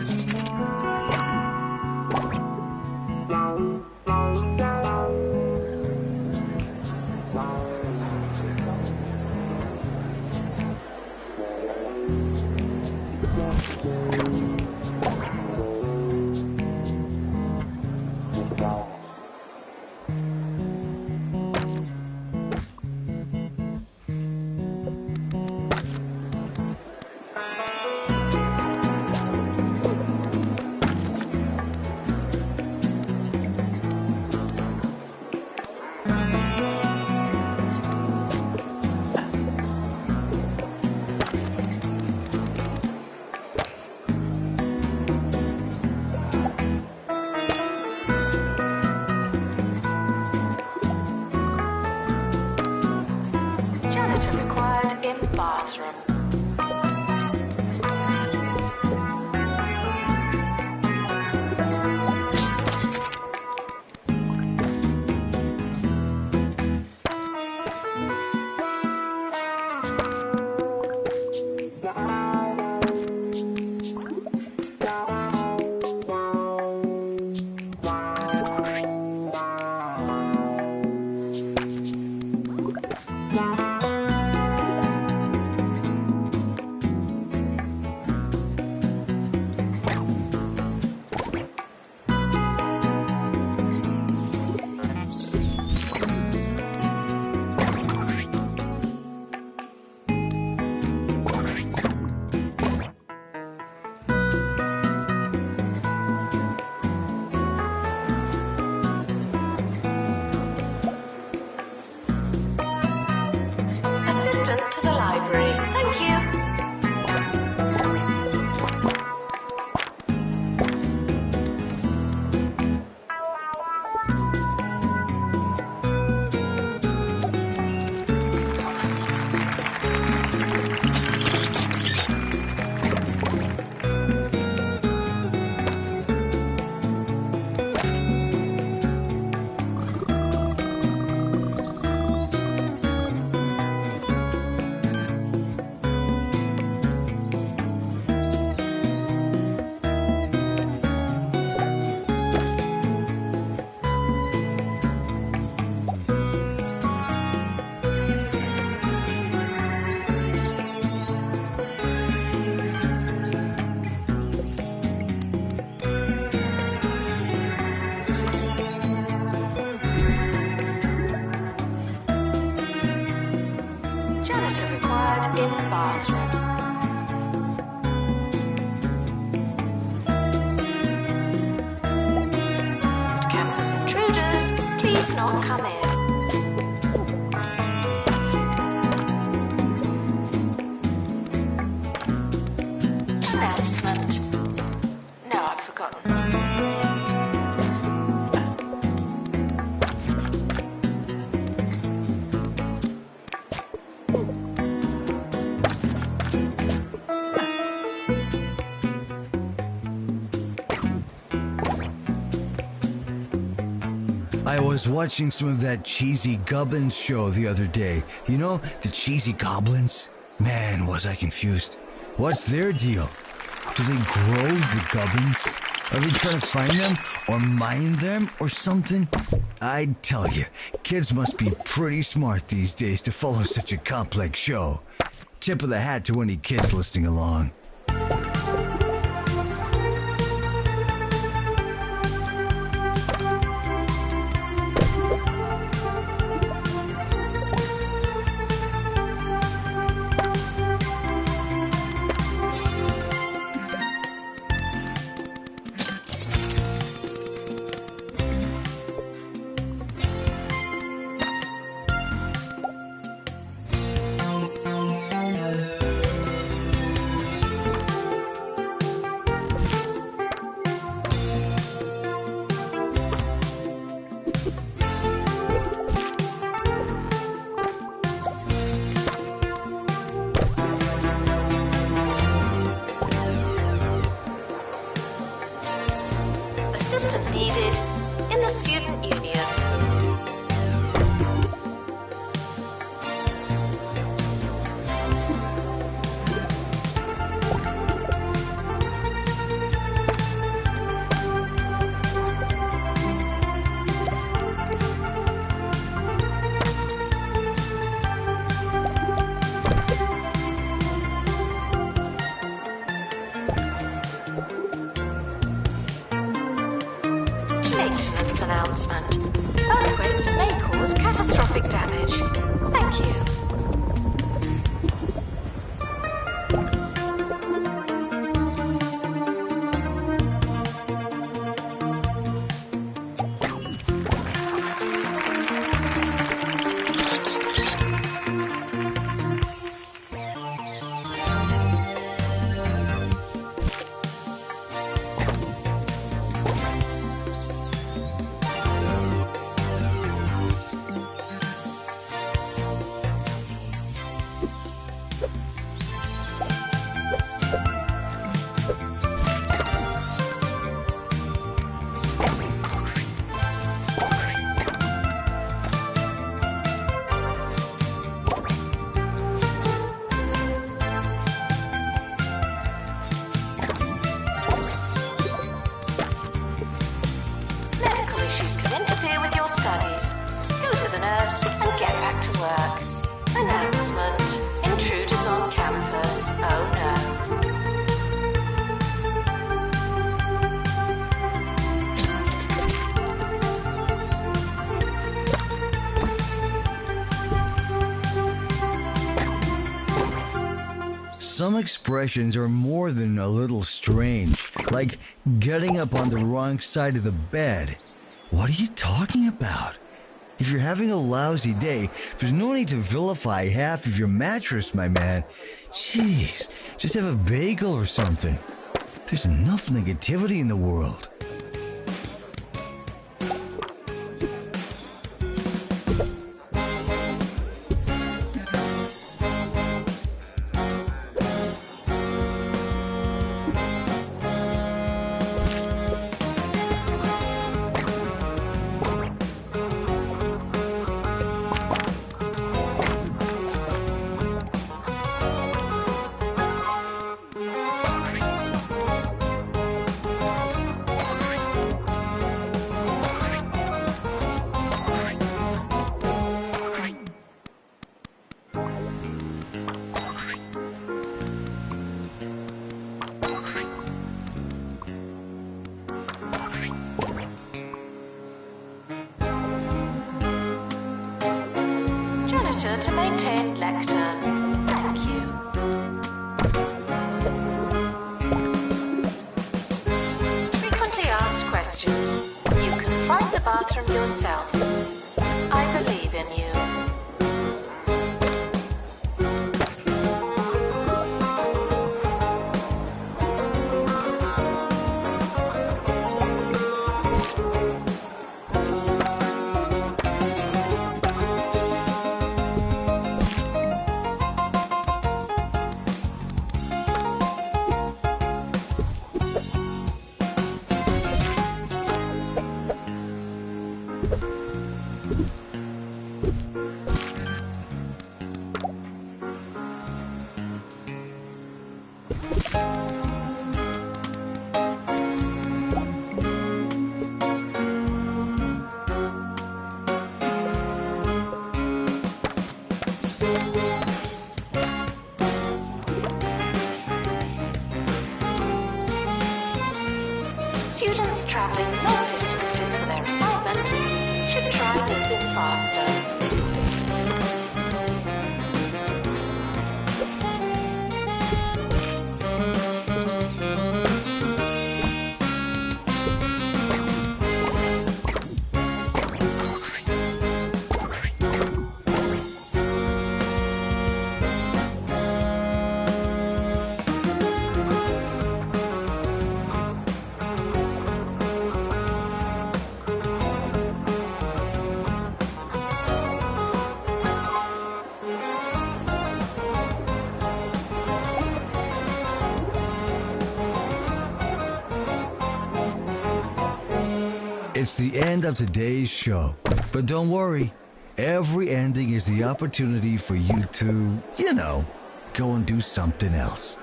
Please not come in. Announcement. No, I've forgotten. I was watching some of that cheesy Gubbins show the other day. You know, the cheesy goblins? Man, was I confused. What's their deal? Do they grow the Gubbins? Are they trying to find them or mine them or something? I'd tell you, kids must be pretty smart these days to follow such a complex show. Tip of the hat to any kids listening along. Assistant needed in the student union. Maintenance announcement. Earthquakes may cause catastrophic damage. Thank you. Issues can interfere with your studies. Go to the nurse and get back to work. Announcement. Intruders on campus. Oh no. Some expressions are more than a little strange, like getting up on the wrong side of the bed. What are you talking about? If you're having a lousy day, there's no need to vilify half of your mattress, my man. Jeez, just have a bagel or something. There's enough negativity in the world. Janitor to maintain lectern. Thank you. Frequently asked questions. You can find the bathroom yourself. Students travelling long distances for their assignment should try moving faster. It's the end of today's show. But don't worry, every ending is the opportunity for you to, go and do something else.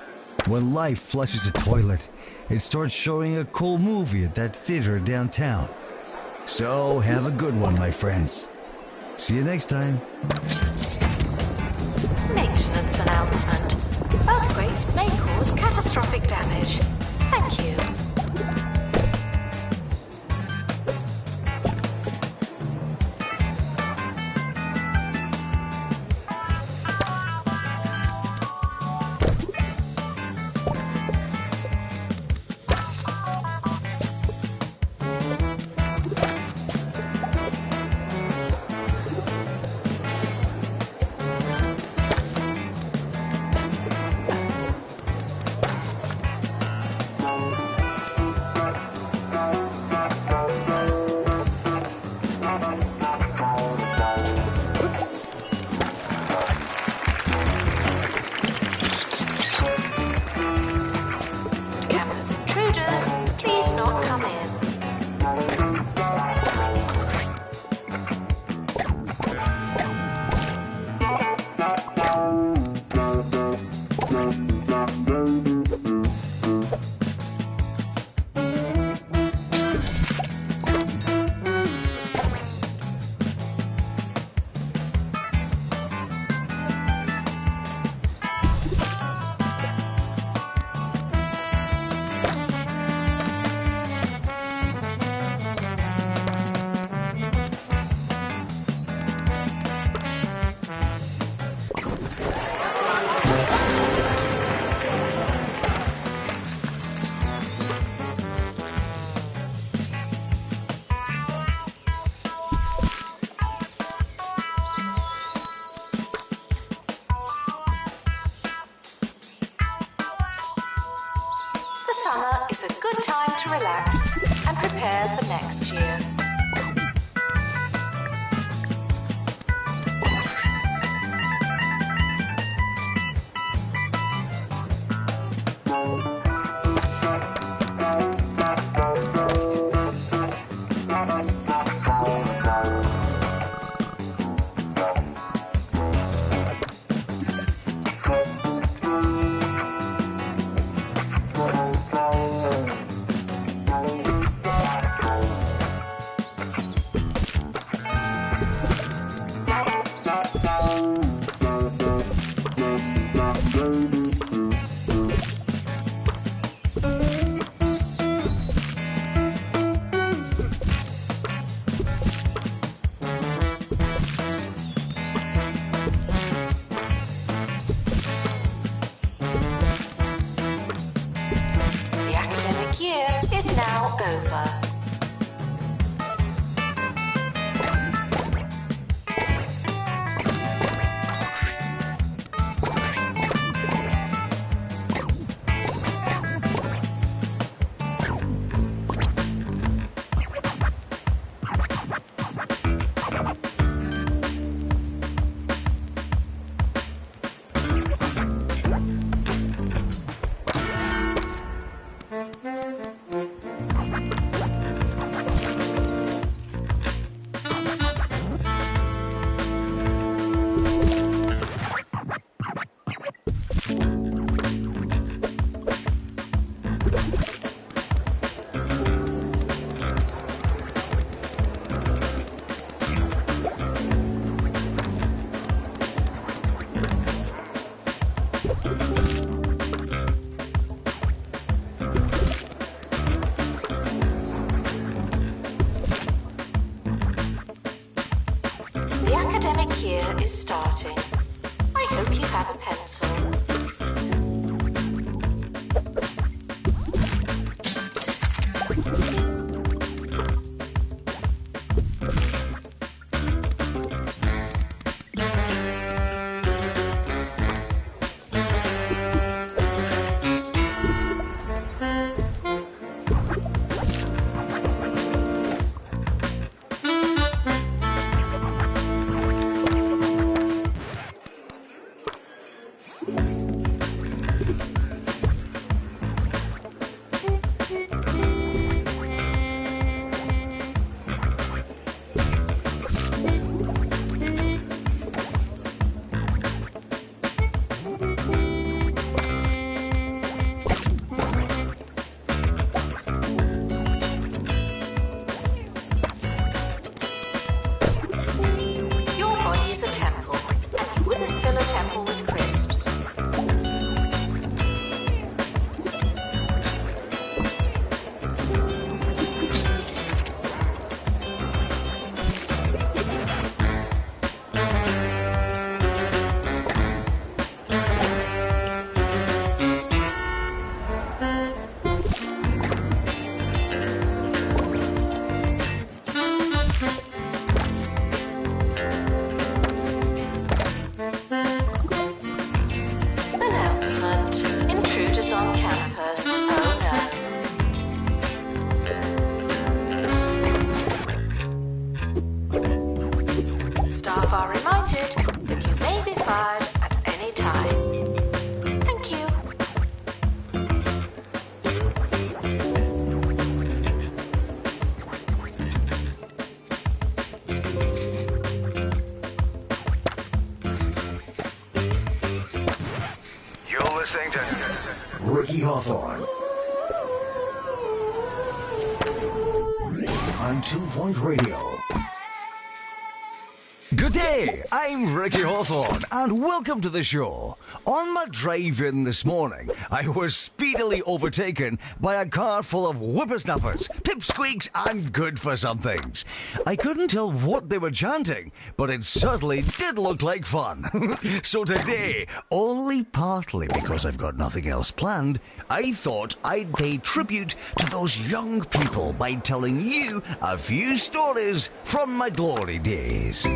When life flushes the toilet, it starts showing a cool movie at that theater downtown. So have a good one, my friends. See you next time. Maintenance announcement. Earthquakes may cause catastrophic damage. Thank you. Please not come in. The summer is a good time to relax and prepare for next year. The academic year is now over. timer is starting. I hope you have a pencil. A temple, and you wouldn't fill a temple with crisps. Intruders on campus. Oh no. Staff are reminded that you may be fired at any time. Thank you. You're listening to Ricky Hawthorne on 2 Point Radio. Good day, I'm Ricky Hawthorne, and welcome to the show. On my drive-in this morning, I was speedily overtaken by a car full of whippersnappers, pipsqueaks, and good-for-somethings. I couldn't tell what they were chanting, but it certainly did look like fun. So today, only partly because I've got nothing else planned, I thought I'd pay tribute to those young people by telling you a few stories from my glory days.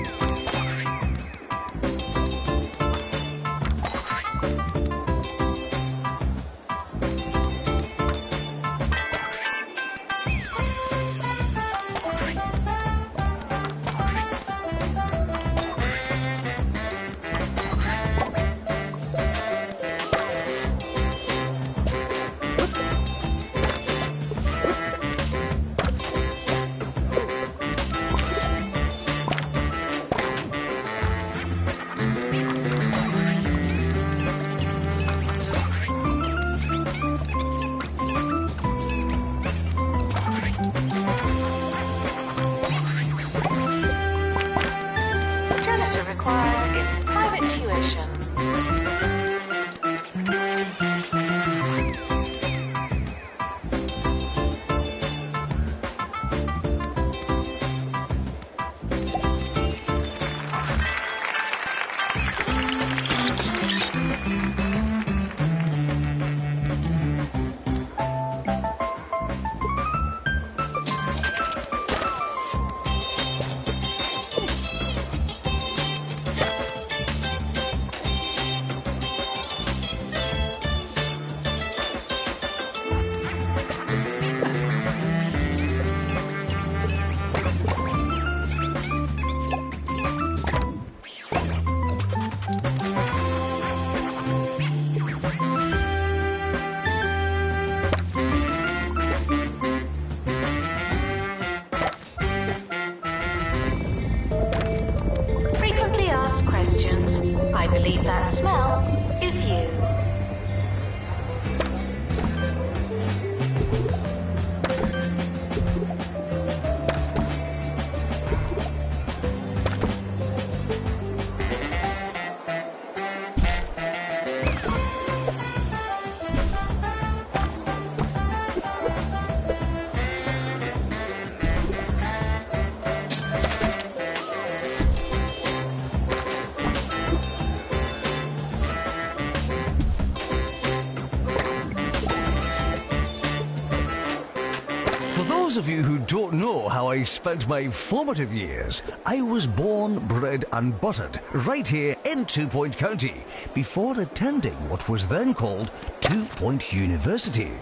those of you who don't know how I spent my formative years, I was born, bred and buttered right here in 2 Point County before attending what was then called 2 Point University.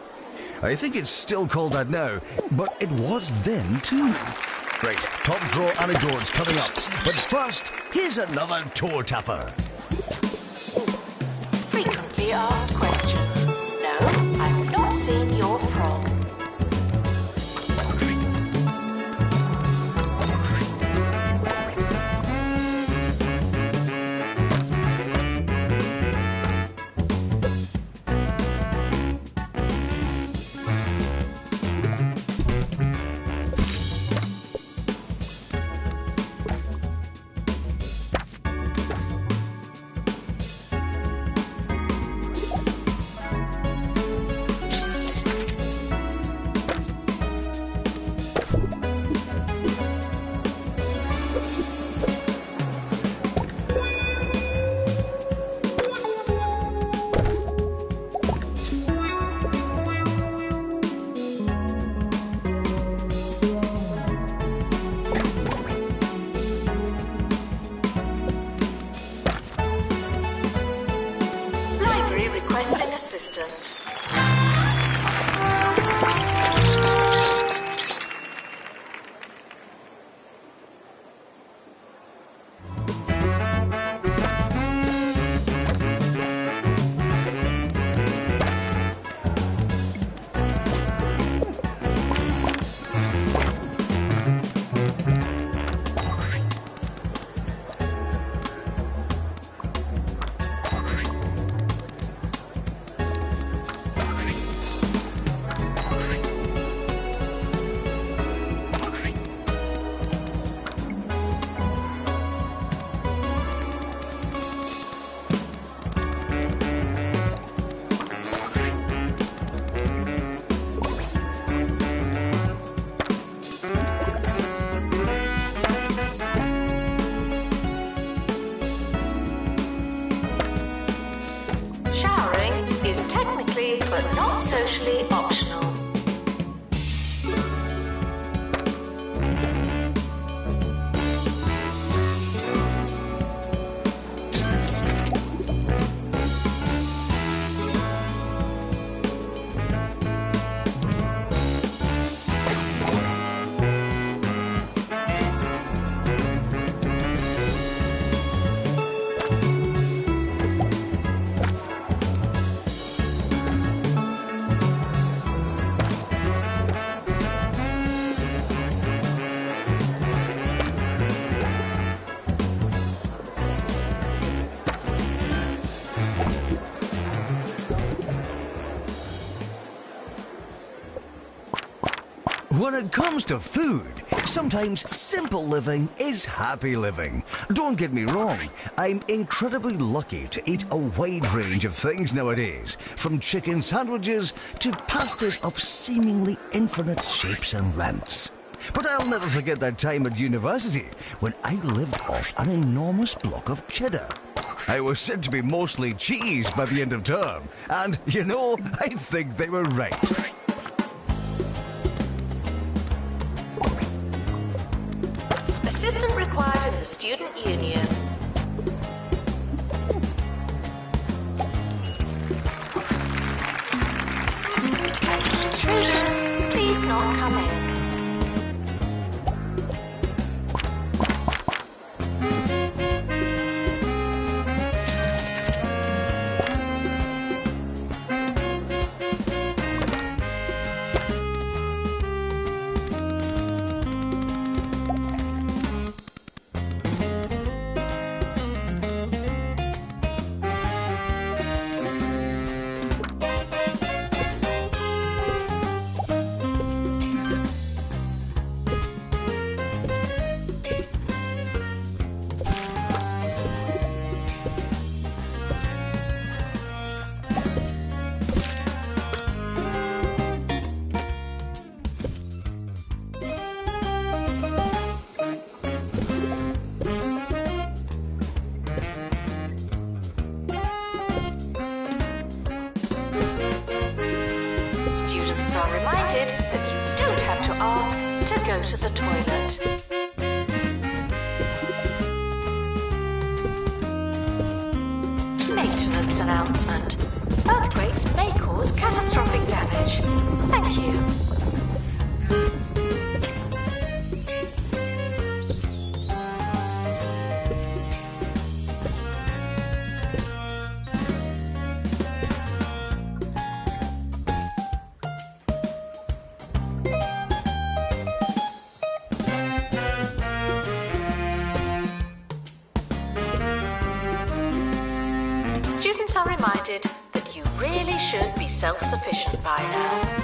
I think it's still called that now, but it was then too. Right, top drawer anecdotes coming up. But first, here's another toe tapper. Frequently asked questions. No, I've not seen your frog. Requesting assistant. But not socially optional. When it comes to food, sometimes simple living is happy living. Don't get me wrong, I'm incredibly lucky to eat a wide range of things nowadays, from chicken sandwiches to pastas of seemingly infinite shapes and lengths. But I'll never forget that time at university when I lived off an enormous block of cheddar. I was said to be mostly cheese by the end of term, and, you know, I think they were right. Assistant required in the student union. As intruders, please not come in. Students are reminded that you don't have to ask to go to the toilet. Maintenance announcement. Earthquakes may cause catastrophic damage. Thank you. Students are reminded that you really should be self-sufficient by now.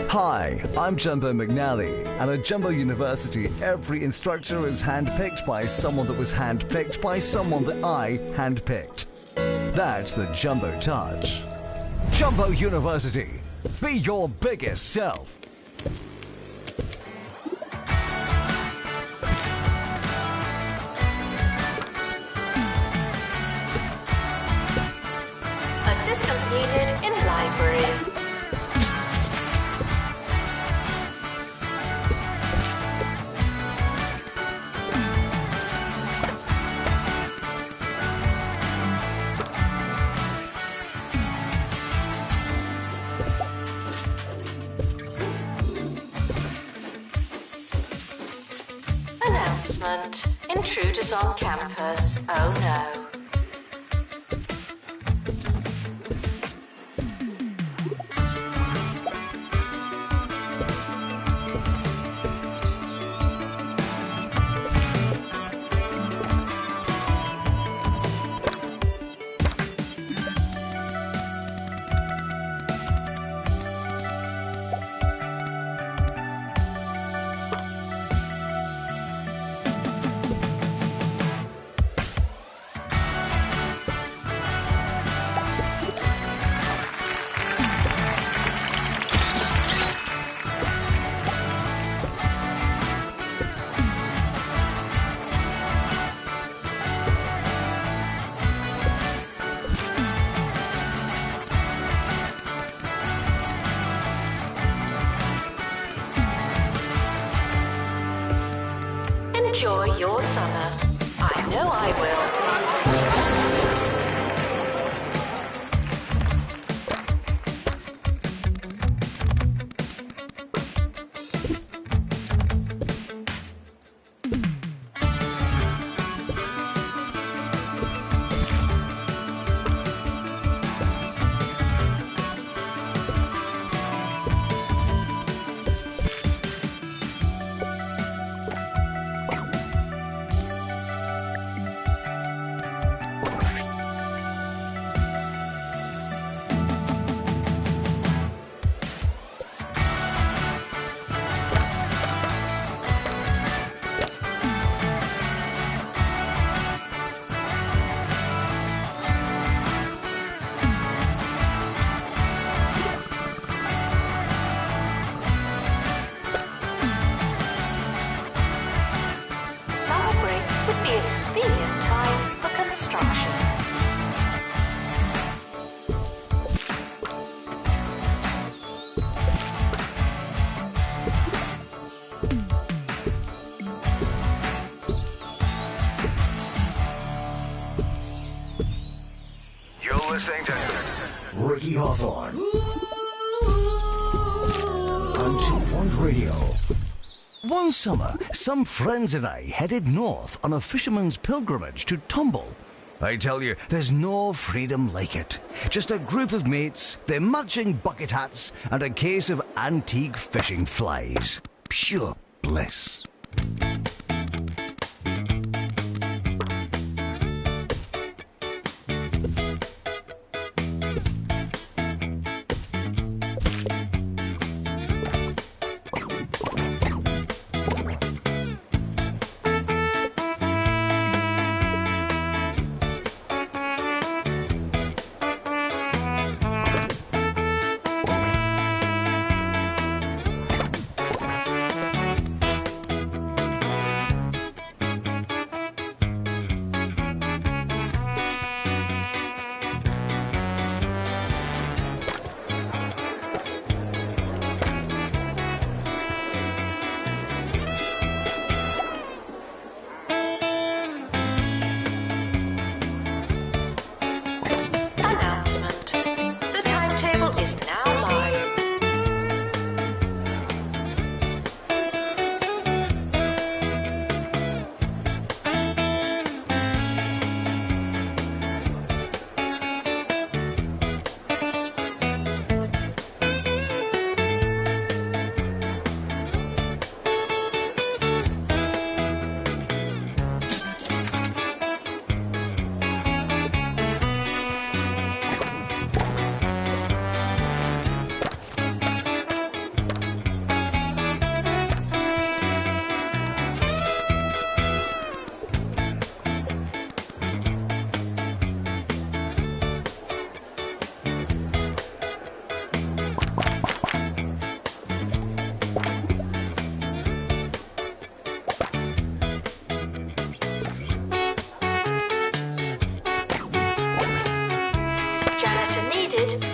Hi, I'm Jumbo McNally, and at Jumbo University, every instructor is handpicked by someone that was handpicked by someone that I handpicked. That's the Jumbo Touch. Jumbo University, be your biggest self. Assistant needed in library. Announcement. Intruders on campus. Oh no. Enjoy your summer. I know I will. Summer break would be a convenient time for construction. You're listening to Ricky Hawthorne on 2 Point Radio. One summer, some friends and I headed north on a fisherman's pilgrimage to Tumble. I tell you, there's no freedom like it. Just a group of mates, their matching bucket hats, and a case of antique fishing flies. Pure bliss.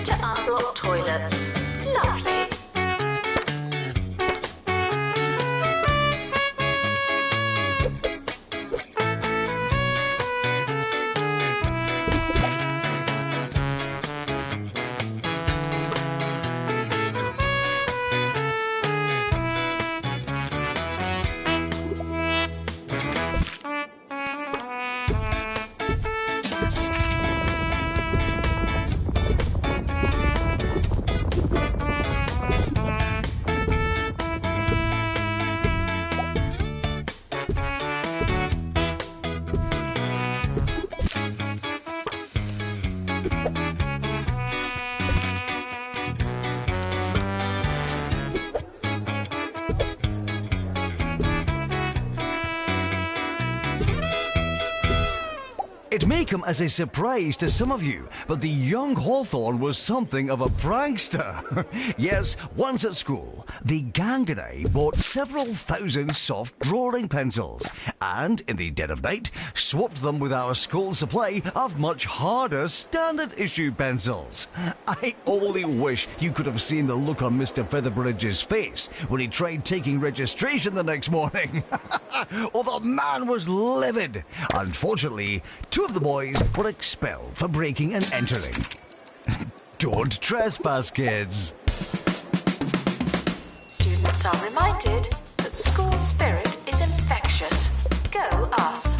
To unblock toilets. Lovely. It may come as a surprise to some of you, but the young Hawthorne was something of a prankster. Yes, once at school, the gang and I bought several thousand soft drawing pencils, and in the dead of night, swapped them with our school supply of much harder standard issue pencils. I only wish you could have seen the look on Mr. Featherbridge's face when he tried taking registration the next morning. Oh, the man was livid. Unfortunately, two of the boys were expelled for breaking and entering. Don't trespass, kids. Students are reminded that school spirit is infectious. Go us.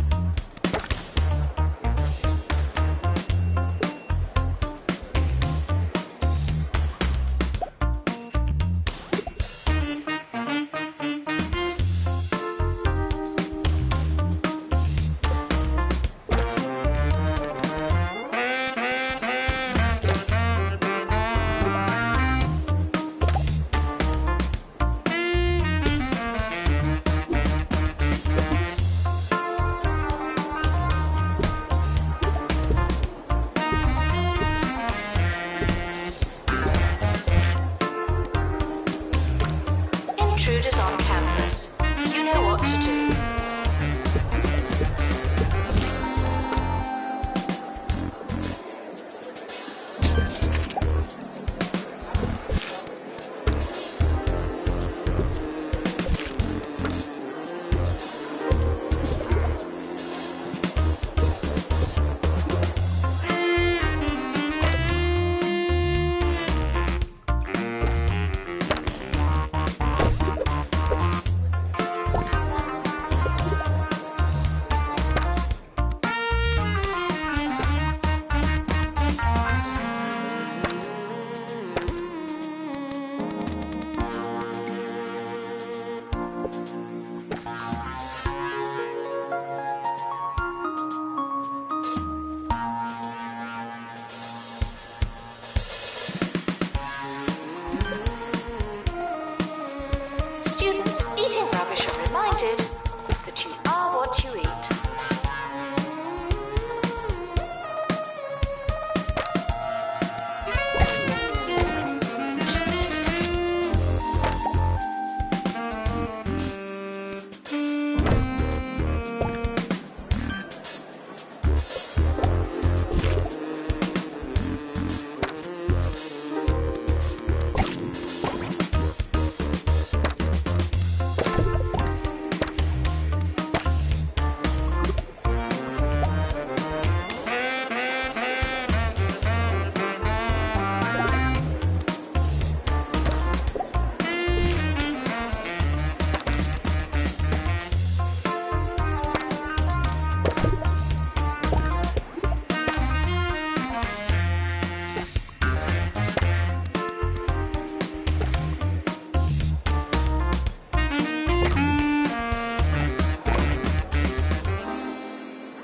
Intruders on campus. You know what to do.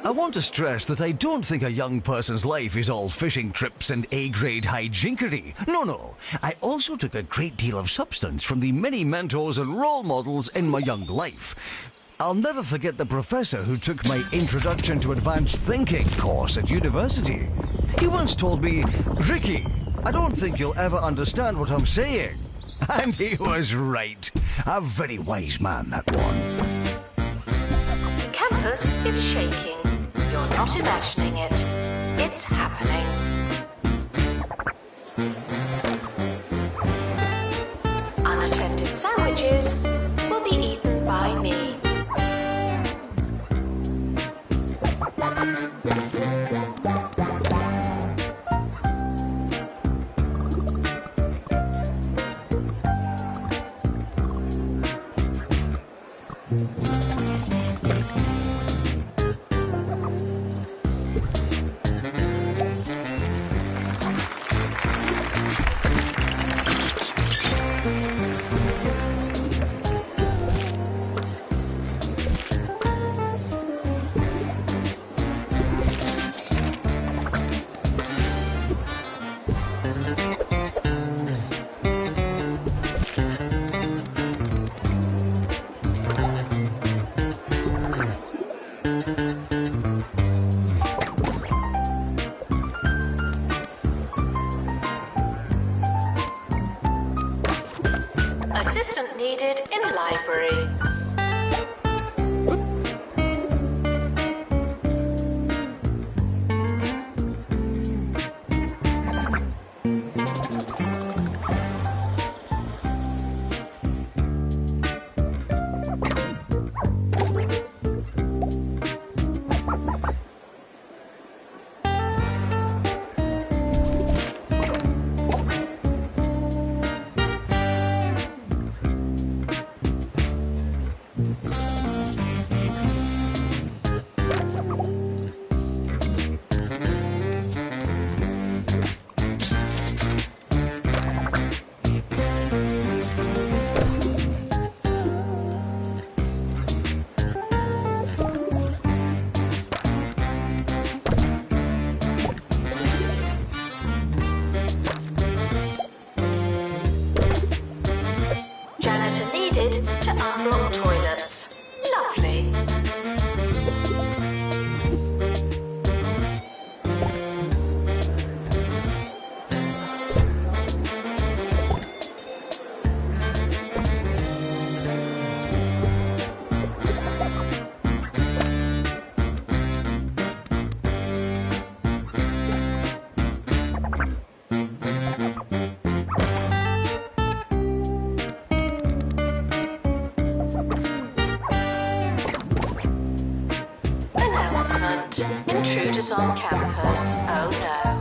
I want to stress that I don't think a young person's life is all fishing trips and A-grade hijinkery. No. I also took a great deal of substance from the many mentors and role models in my young life. I'll never forget the professor who took my Introduction to Advanced Thinking course at university. He once told me, "Ricky, I don't think you'll ever understand what I'm saying." And he was right. A very wise man, that one. The campus is shaking. You're not imagining it. It's happening. Unattended sandwiches will be eaten by me. Assistant needed in library. Janitor needed to unblock toilets. Lovely. Announcement. Intruders on campus. Oh no.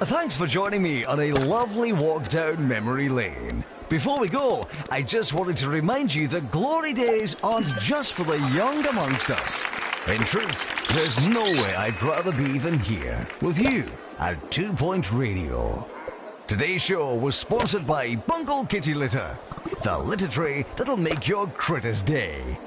Thanks for joining me on a lovely walk down memory lane. Before we go, I just wanted to remind you that glory days aren't just for the young amongst us. In truth, there's nowhere I'd rather be than here, with you, at 2 Point Radio. Today's show was sponsored by Bungle Kitty Litter, the litter tray that'll make your critter's day.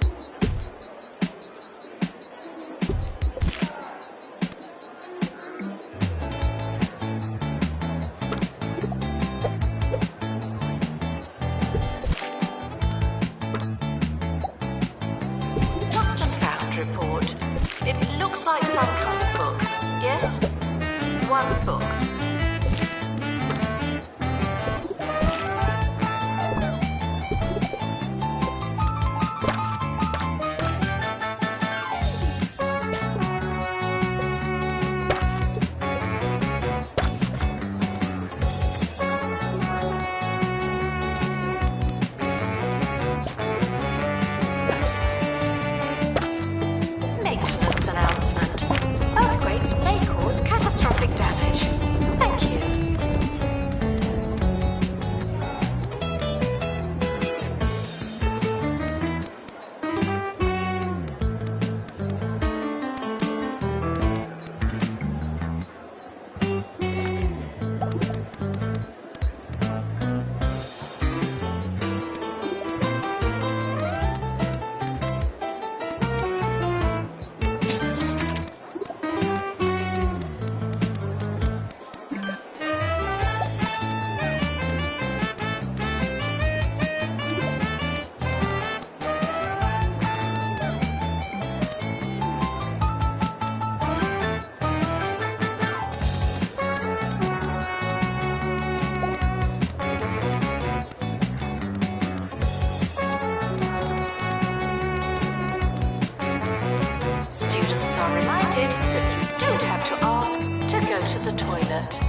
Report. It looks like some kind of book. Yes? One book. Announcement. cause catastrophic damage. Thank you. Students are reminded that they don't have to ask to go to the toilet.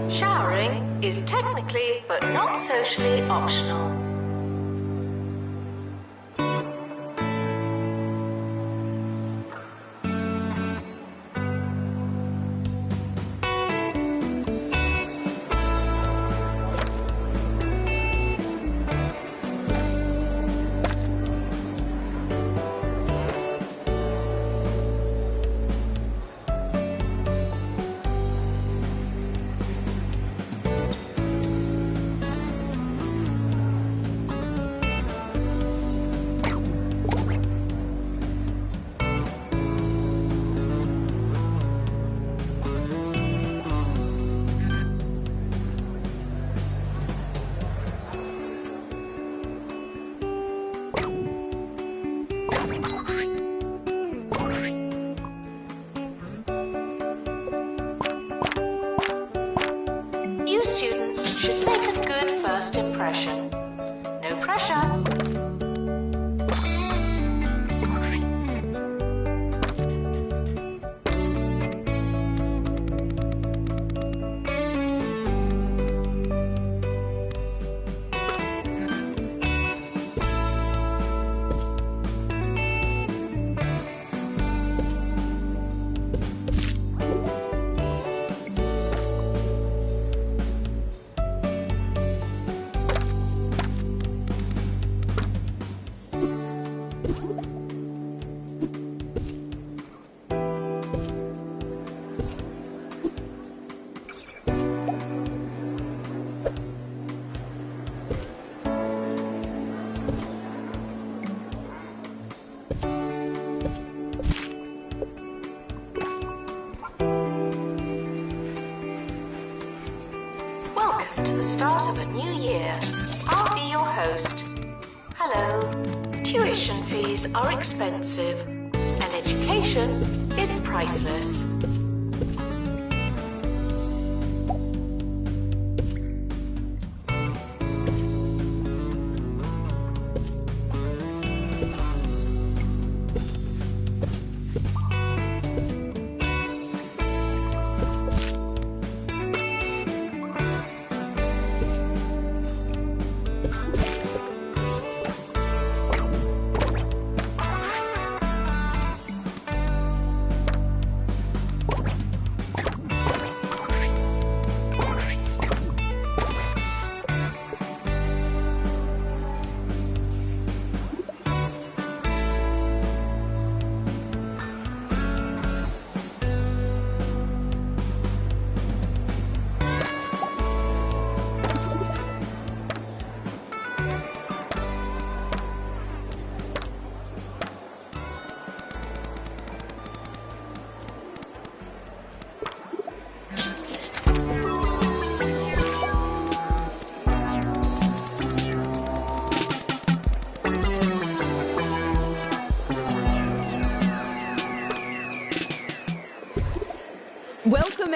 Showering is technically but not socially optional. You students should make a good first impression. No pressure. Welcome to the start of a new year. I'll be your host. Hello. Tuition fees are expensive, and education is priceless.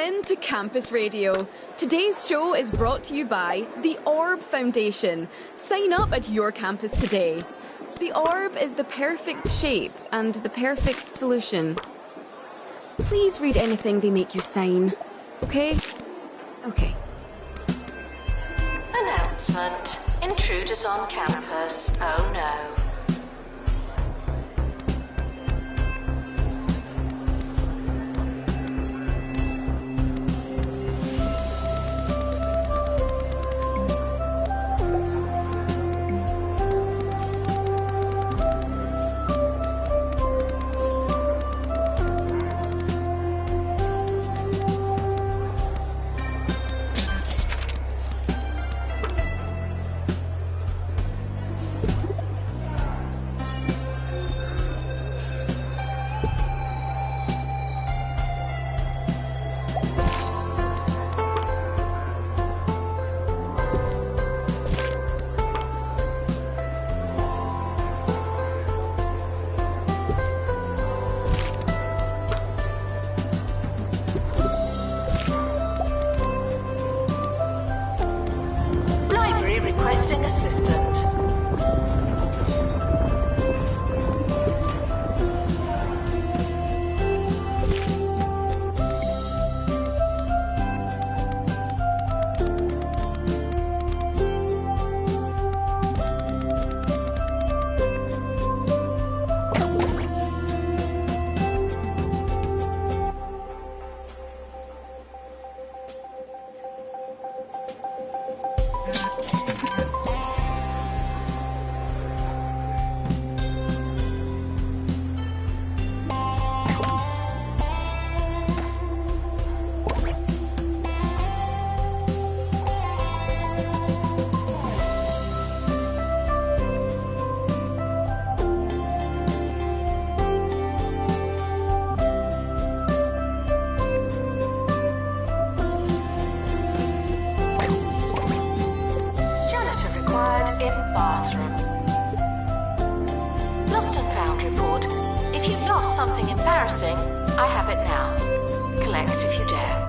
in to Campus Radio. Today's show is brought to you by the Orb Foundation. Sign up at your campus today. The orb is the perfect shape and the perfect solution. Please read anything they make you sign, okay? Okay. Announcement. Intruders on campus. Oh no. Requesting assistant. In bathroom. Lost and found report. If you've lost something embarrassing, I have it now. Collect if you dare.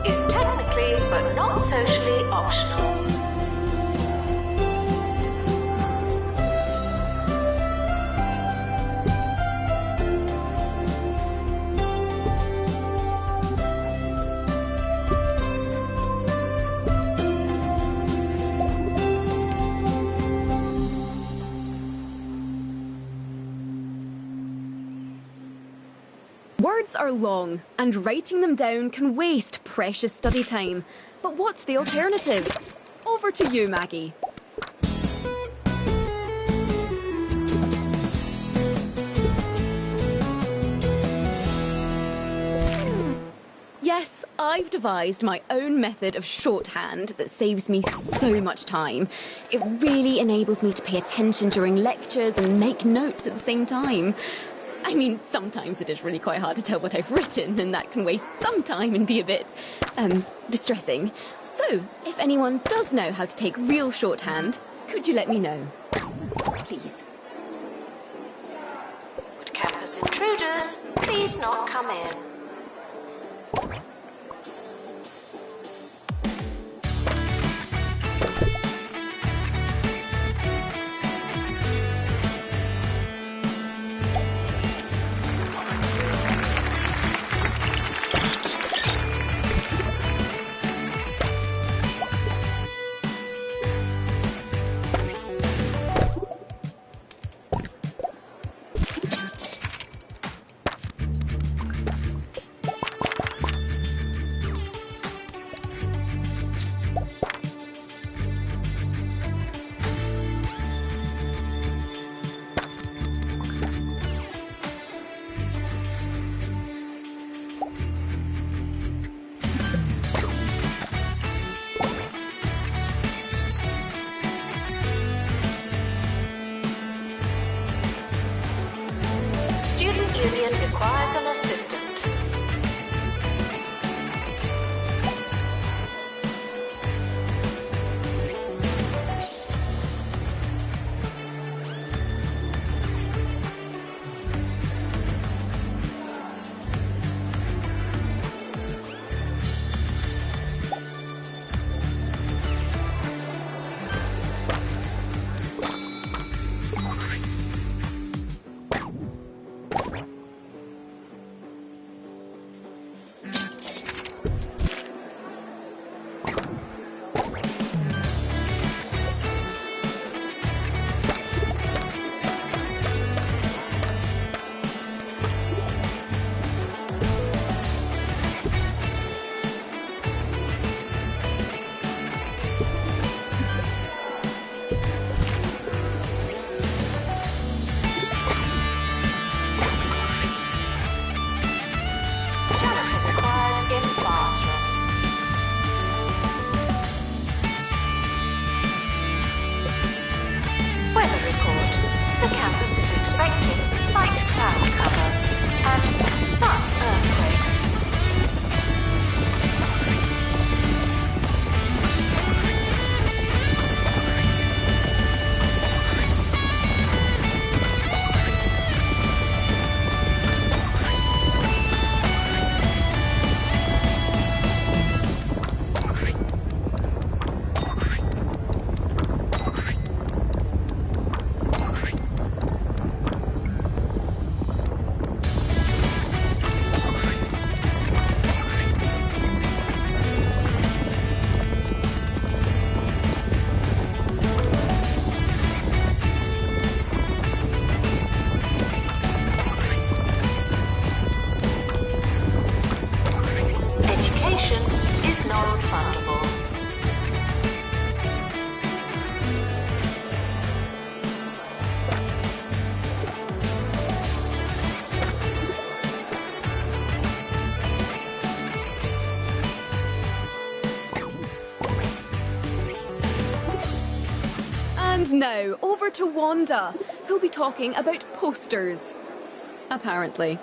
Is technically but not socially optional. Words are long, and writing them down can waste precious study time. But what's the alternative? Over to you, Maggie. Yes, I've devised my own method of shorthand that saves me so much time. It really enables me to pay attention during lectures and make notes at the same time. I mean, sometimes it is really quite hard to tell what I've written, and that can waste some time and be a bit, distressing. So, if anyone does know how to take real shorthand, could you let me know? Please. Would campus intruders please not come in? requires an assistant. Expecting light cloud cover and some earthquakes. And now, over to Wanda, who'll be talking about posters. Apparently.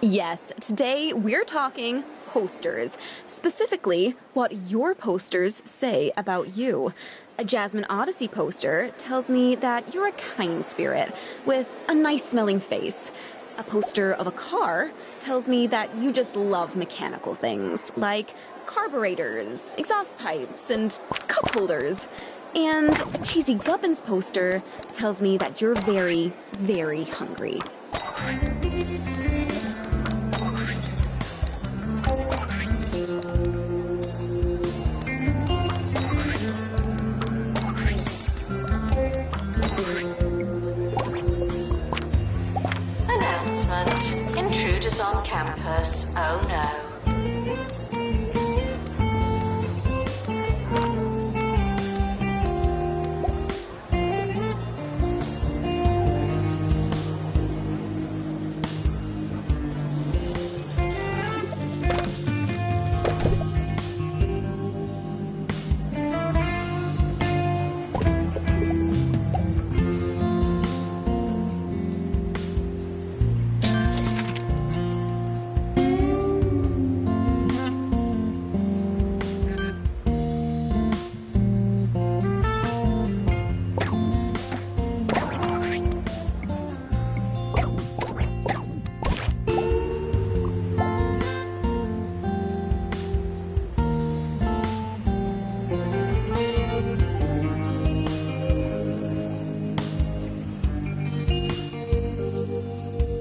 Yes, today we're talking posters. Specifically, what your posters say about you. A Jasmine Odyssey poster tells me that you're a kind spirit with a nice-smelling face. A poster of a car tells me that you just love mechanical things, like carburetors, exhaust pipes, and cup holders. And a Cheesy Gubbins poster tells me that you're very, very hungry. Intruders on campus, oh no.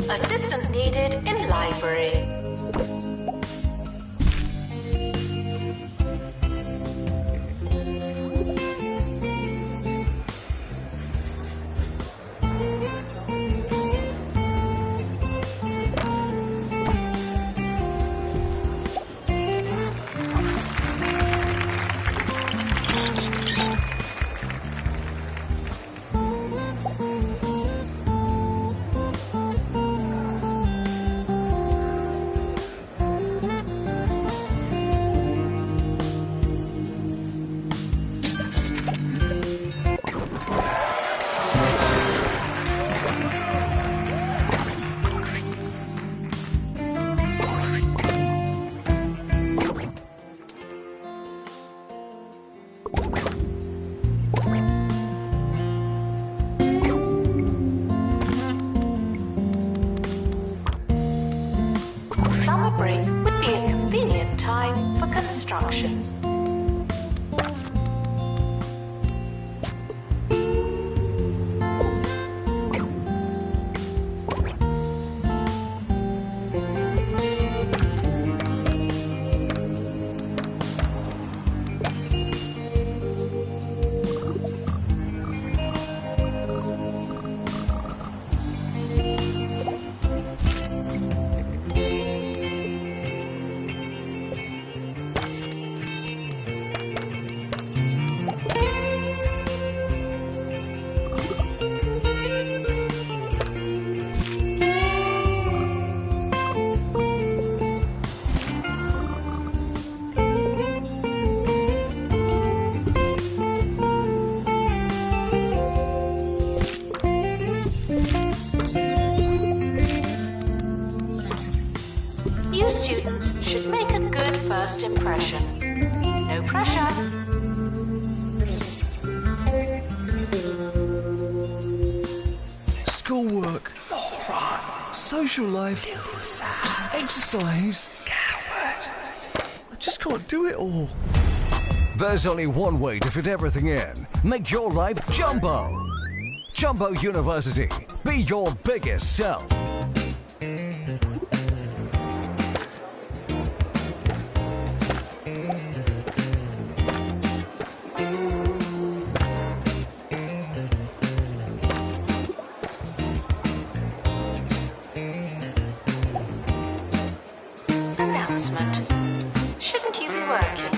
Assistant needed in library. students should make a good first impression. No pressure. Schoolwork. Social life. Exercise. I just can't do it all. There's only one way to fit everything in. Make your life Jumbo. Jumbo University. Be your biggest self. Announcement. Shouldn't you be working?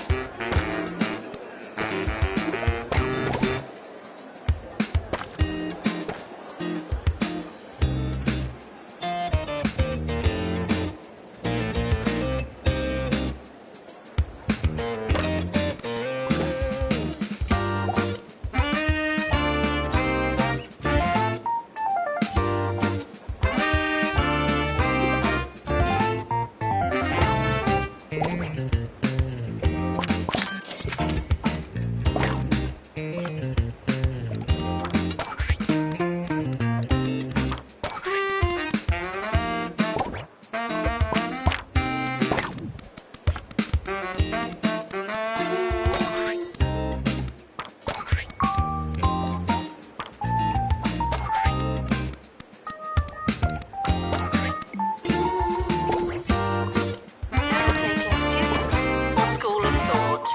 Taking students for School of Thought.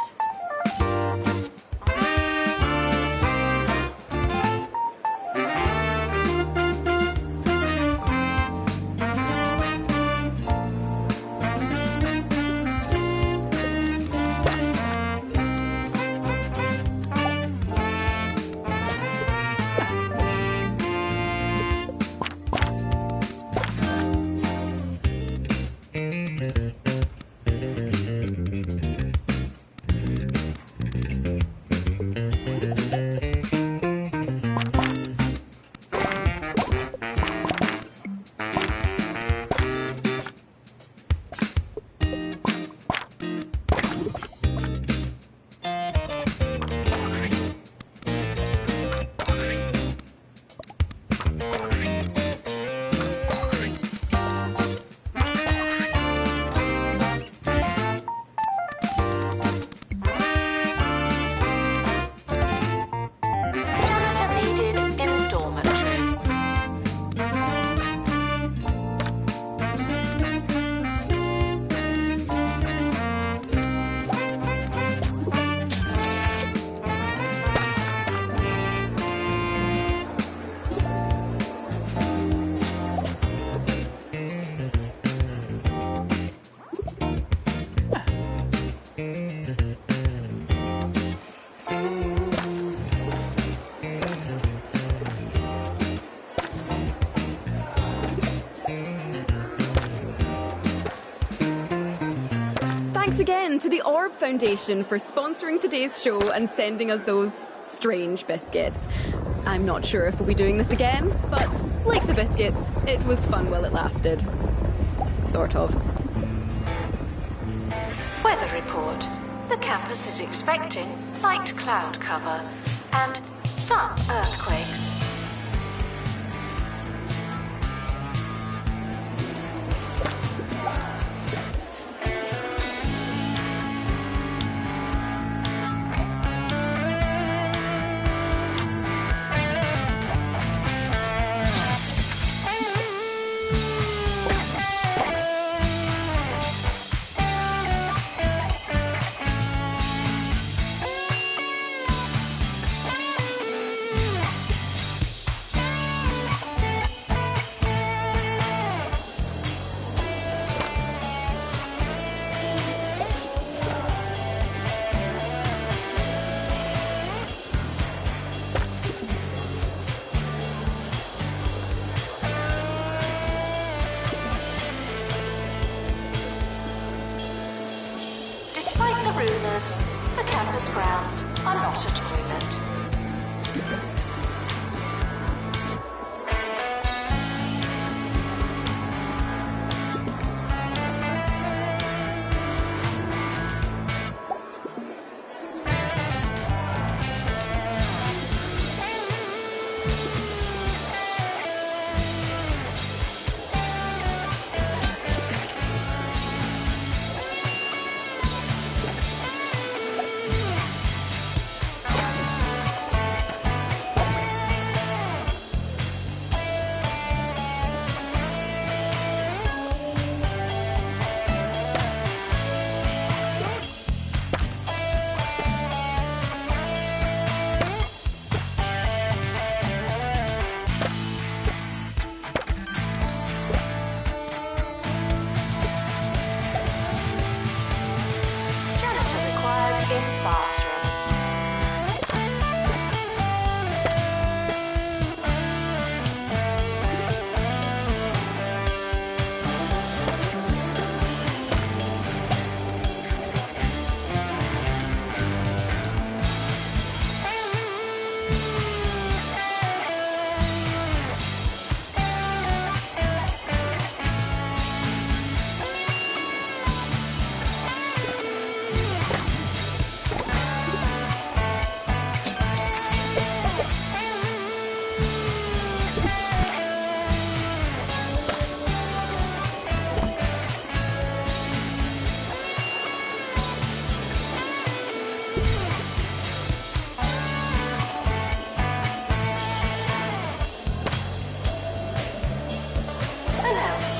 Janitor needed in dormitory. Thanks again to the Orb Foundation for sponsoring today's show and sending us those strange biscuits. I'm not sure if we'll be doing this again, but like the biscuits, it was fun while it lasted. Sort of. Weather report. The campus is expecting light cloud cover and some earthquakes. Despite the rumours, the campus grounds are not a toilet.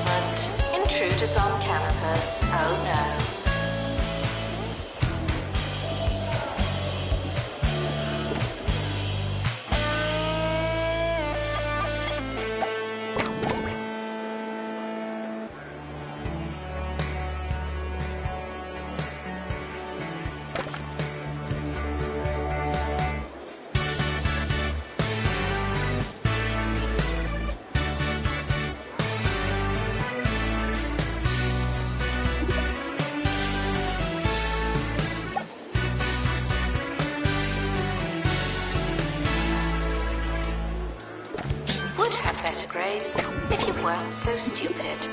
Announcement. Intruders on campus. Oh no. Better grades if you weren't so stupid.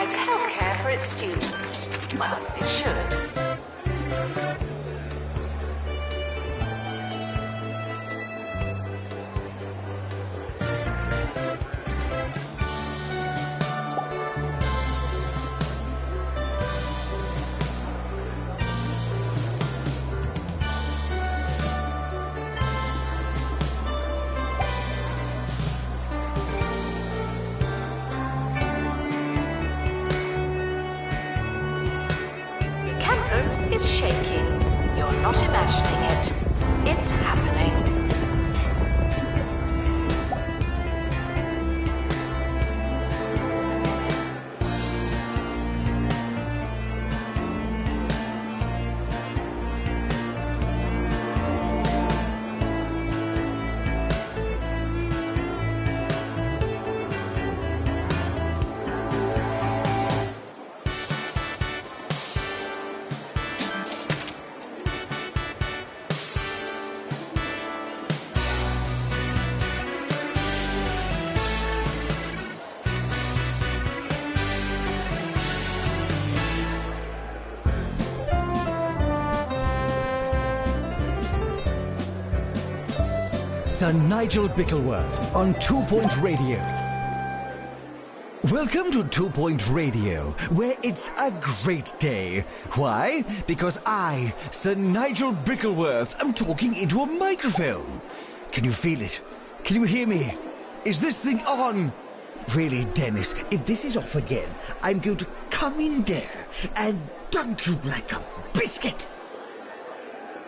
Healthcare for its students. Well, it should. Is shaking. You're not imagining it. It's happening. Sir Nigel Bickleworth on 2 Point Radio. Welcome to 2 Point Radio, where it's a great day. Why? Because I, Sir Nigel Bickleworth, am talking into a microphone. Can you feel it? Can you hear me? Is this thing on? Really, Dennis, if this is off again, I'm going to come in there and dunk you like a biscuit.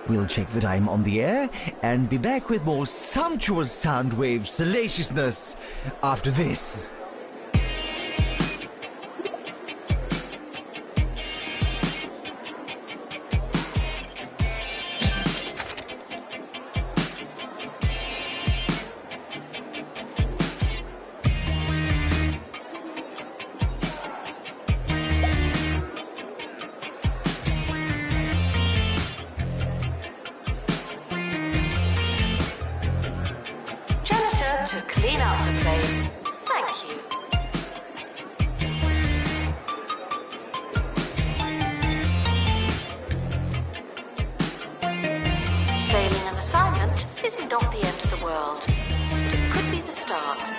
We'll check that I'm on the air and be back with more sumptuous soundwave salaciousness after this. To clean up the place. Thank you. Failing an assignment is not the end of the world, but it could be the start.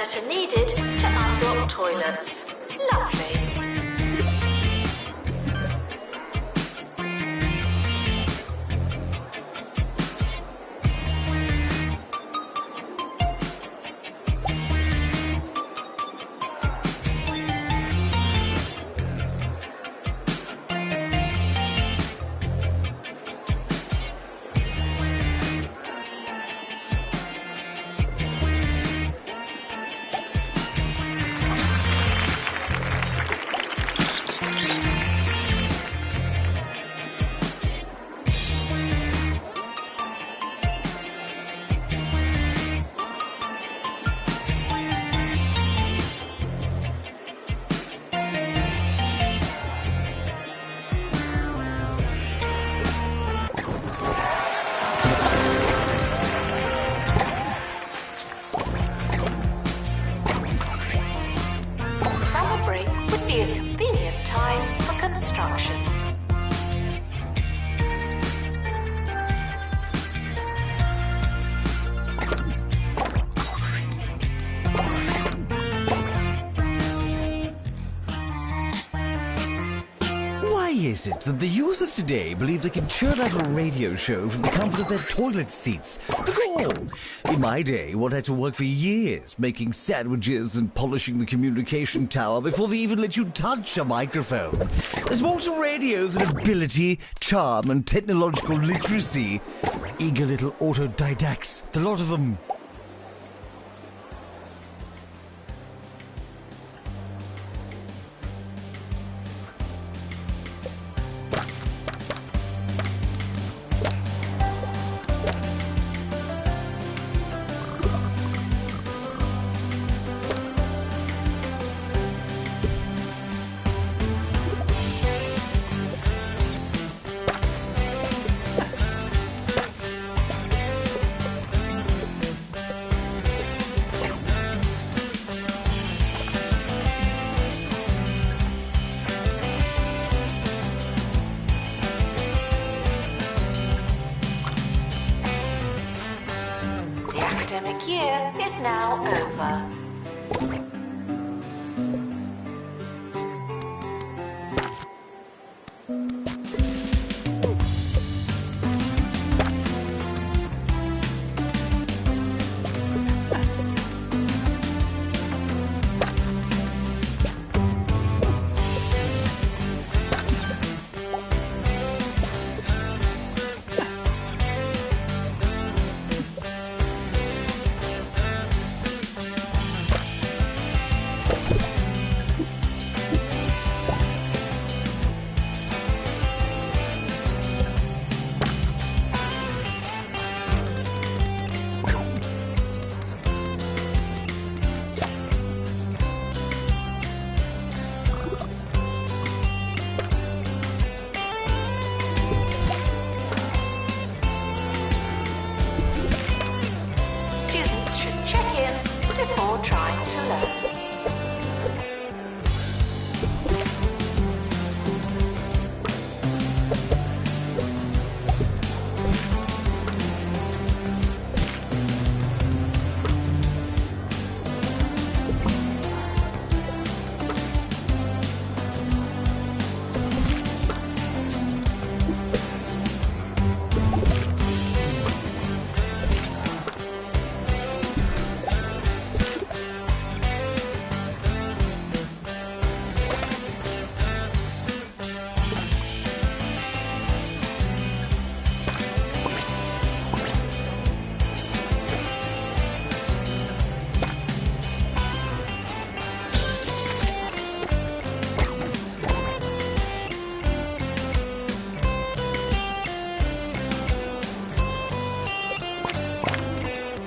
janitor needed to unblock toilets. Lovely. Summer break would be a convenient time for construction. Why is it that the youth of today believe they can churn out a radio show from the comfort of their toilet seats? The gall! In my day, one had to work for years making sandwiches and polishing the communication tower before they even let you touch a microphone. There's more to radio than ability, charm, and technological literacy. Eager little autodidacts, the lot of them. The academic year is now over. Students should check in before trying to learn.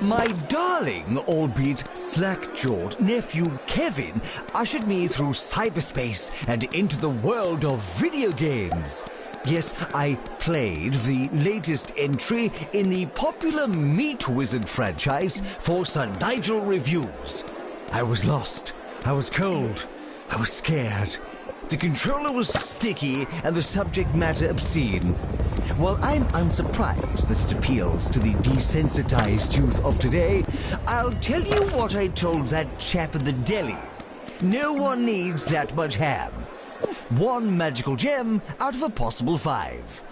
My darling, albeit slack-jawed nephew Kevin ushered me through cyberspace and into the world of video games. Yes, I played the latest entry in the popular Meat Wizard franchise for Sir Nigel reviews. I was lost, I was cold, I was scared. The controller was sticky and the subject matter obscene. While I'm unsurprised that it appeals to the desensitized youth of today, I'll tell you what I told that chap at the deli. No one needs that much ham. One magical gem out of a possible 5.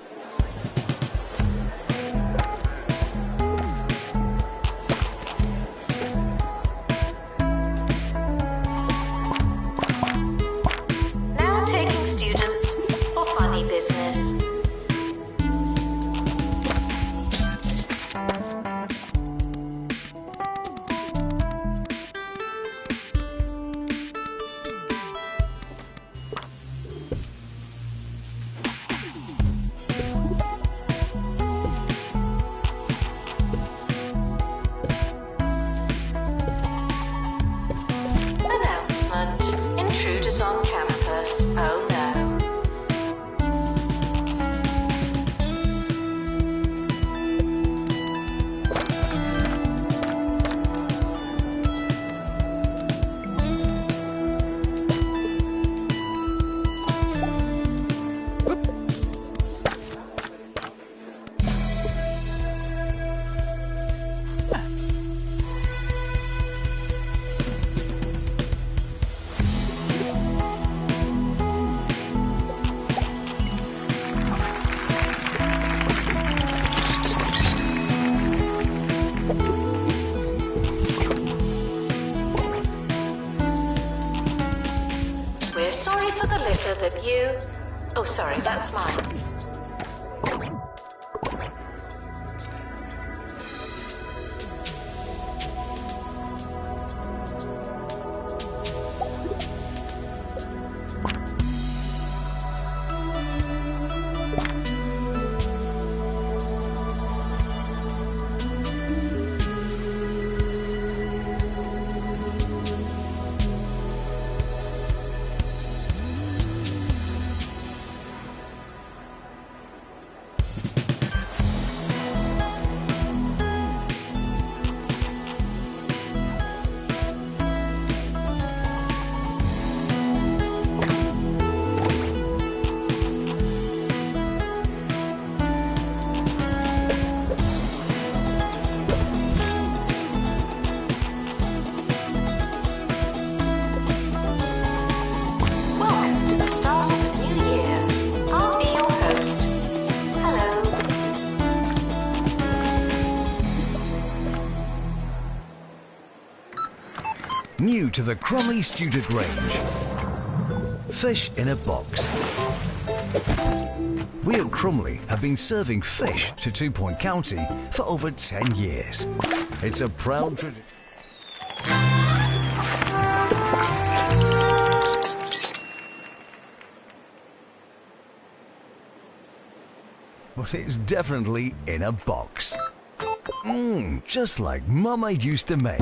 Now taking students for funny business. Announcement. Intruders on campus. Oh no. We're sorry for the litter that you... Oh, sorry, that's mine. Welcome to the start of a new year. I'll be your host. Hello. New to the Cromley student range. Fish in a box. We at Cromley have been serving fish to 2 Point County for over 10 years. It's a proud tradition. But it's definitely in a box. Just like Mama used to make.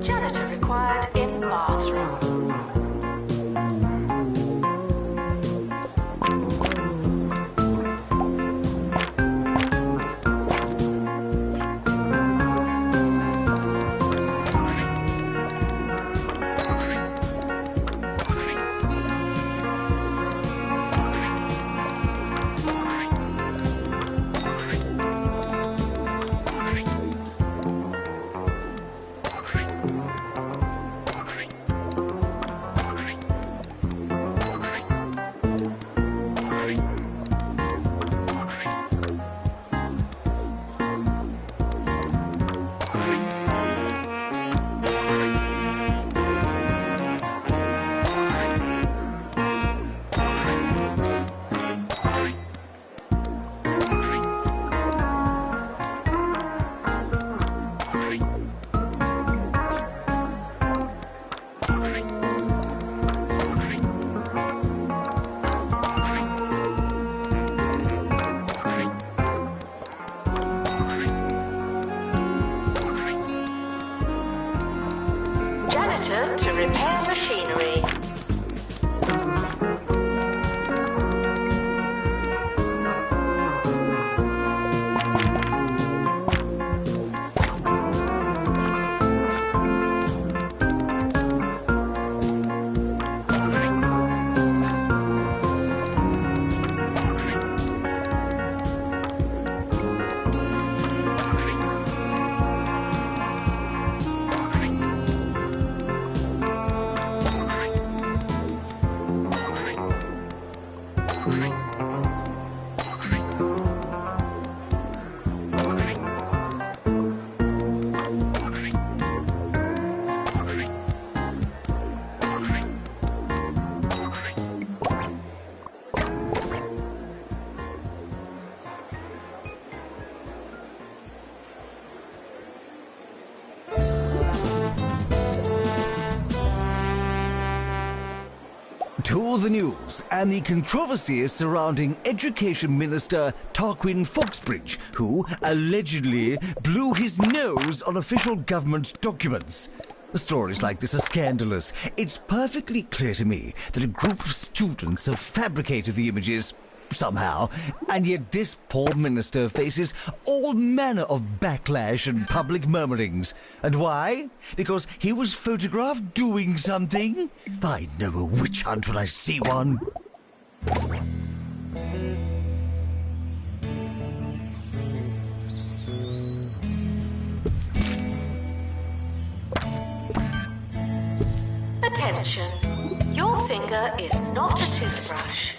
Janitor required in bathroom. equipment to repair machinery. To the news and the controversies surrounding Education Minister Tarquin Foxbridge, who allegedly blew his nose on official government documents. Stories like this are scandalous. It's perfectly clear to me that a group of students have fabricated the images somehow, and yet this poor minister faces all manner of backlash and public murmurings. And why? Because he was photographed doing something? I know a witch hunt when I see one. Attention, your finger is not a toothbrush.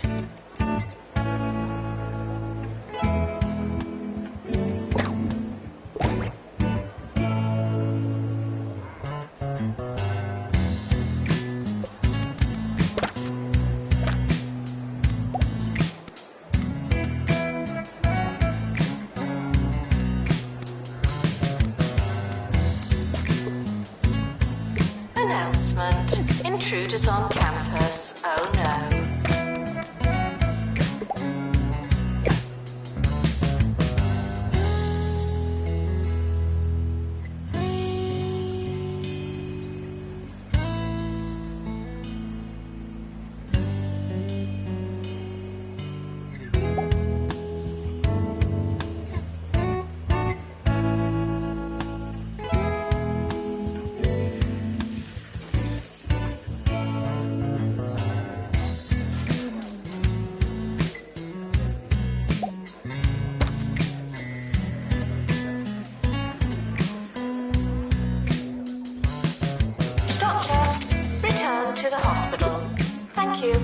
Announcement. Intruders on campus. Oh no. To the hospital. Thank you.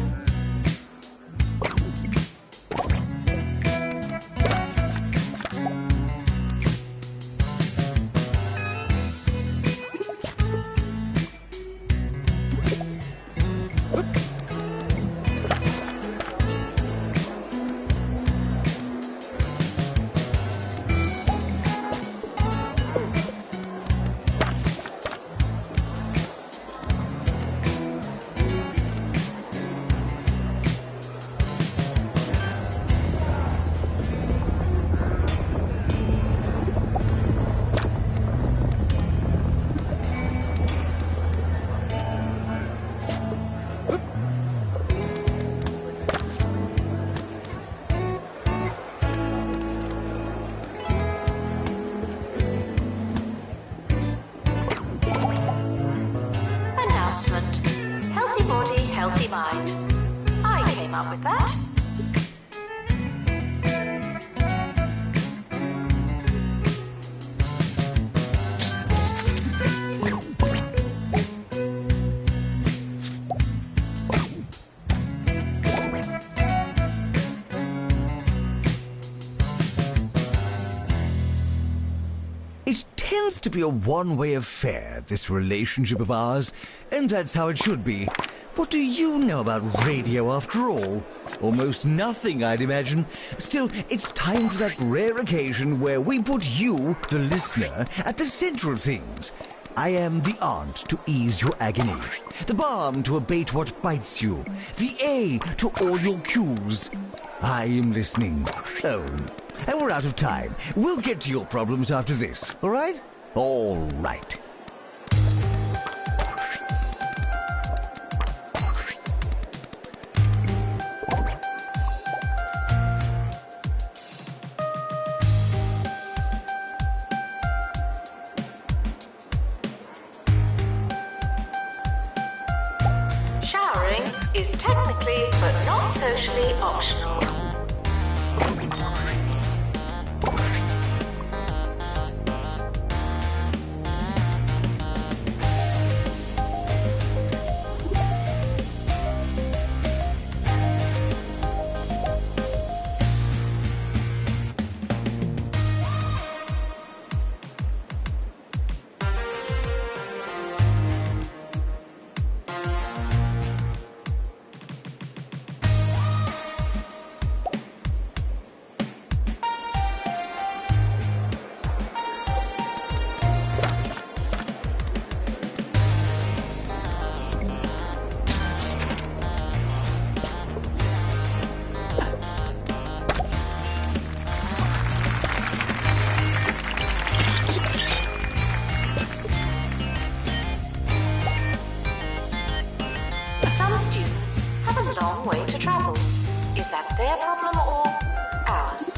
Healthy body, healthy mind. I came up with that. It tends to be a one-way affair, this relationship of ours, and that's how it should be. What do you know about radio, after all? Almost nothing, I'd imagine. Still, it's time for that rare occasion where we put you, the listener, at the center of things. I am the aunt to ease your agony, the balm to abate what bites you, the A to all your cues. I am listening. Oh, and we're out of time. We'll get to your problems after this, all right? All right. is technically but not socially optional. Some students have a long way to travel. Is that their problem or ours?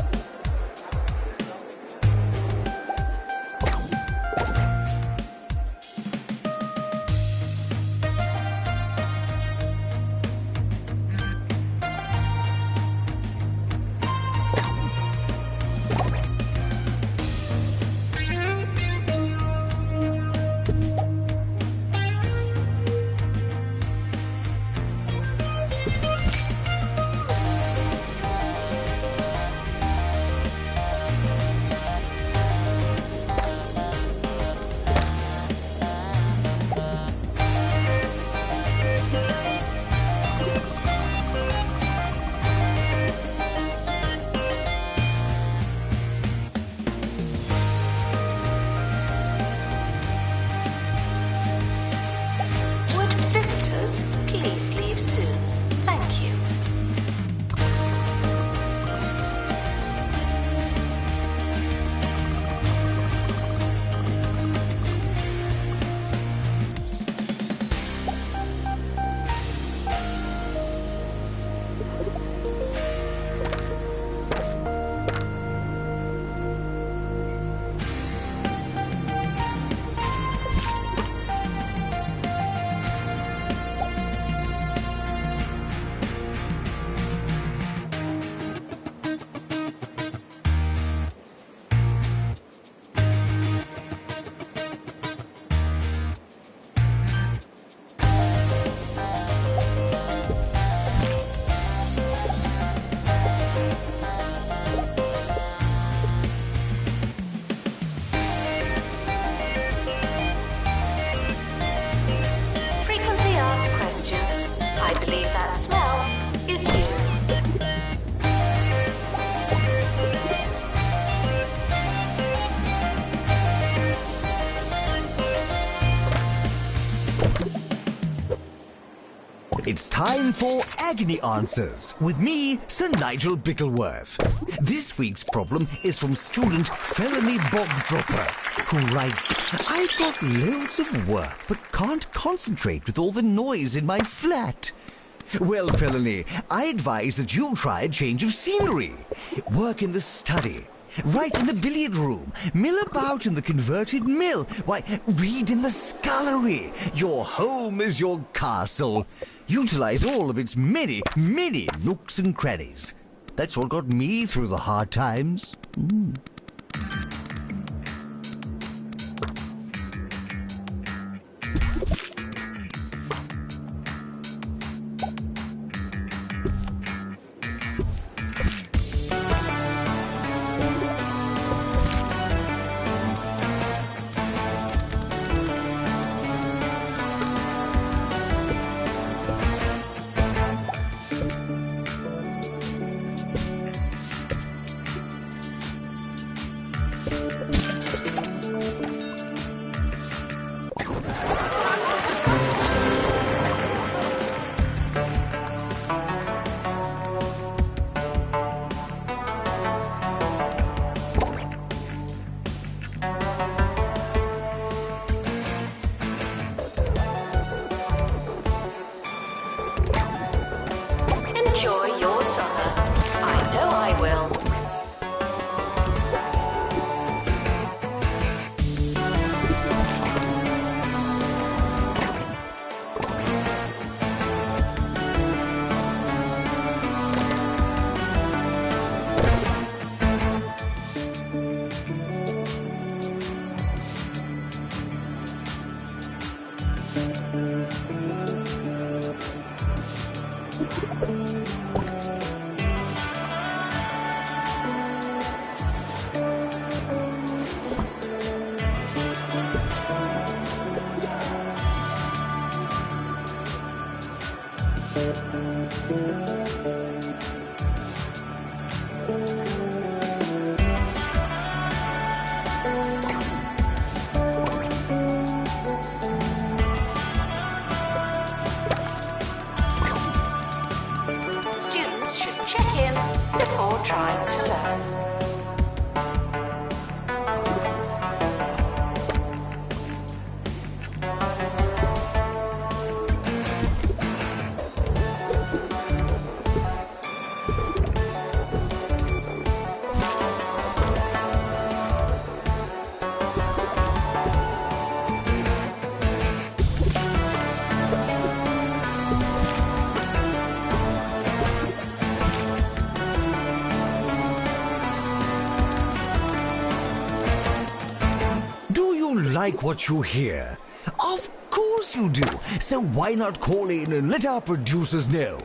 Please leave soon. Thank you. I believe that smell is you. It's time for Agony Answers with me, Sir Nigel Bickleworth. This week's problem is from student Felony Bogdropper, who writes, I've got loads of work but can't concentrate with all the noise in my flat. Well, Felony, I advise that you try a change of scenery. Work in the study. Write in the billiard room, mill about in the converted mill, why, read in the scullery. Your home is your castle. Utilize all of its many, many nooks and crannies. That's what got me through the hard times. Enjoy your summer. I know I will. in before trying to learn. Like what you hear? Of course you do. So why not call in and let our producers know?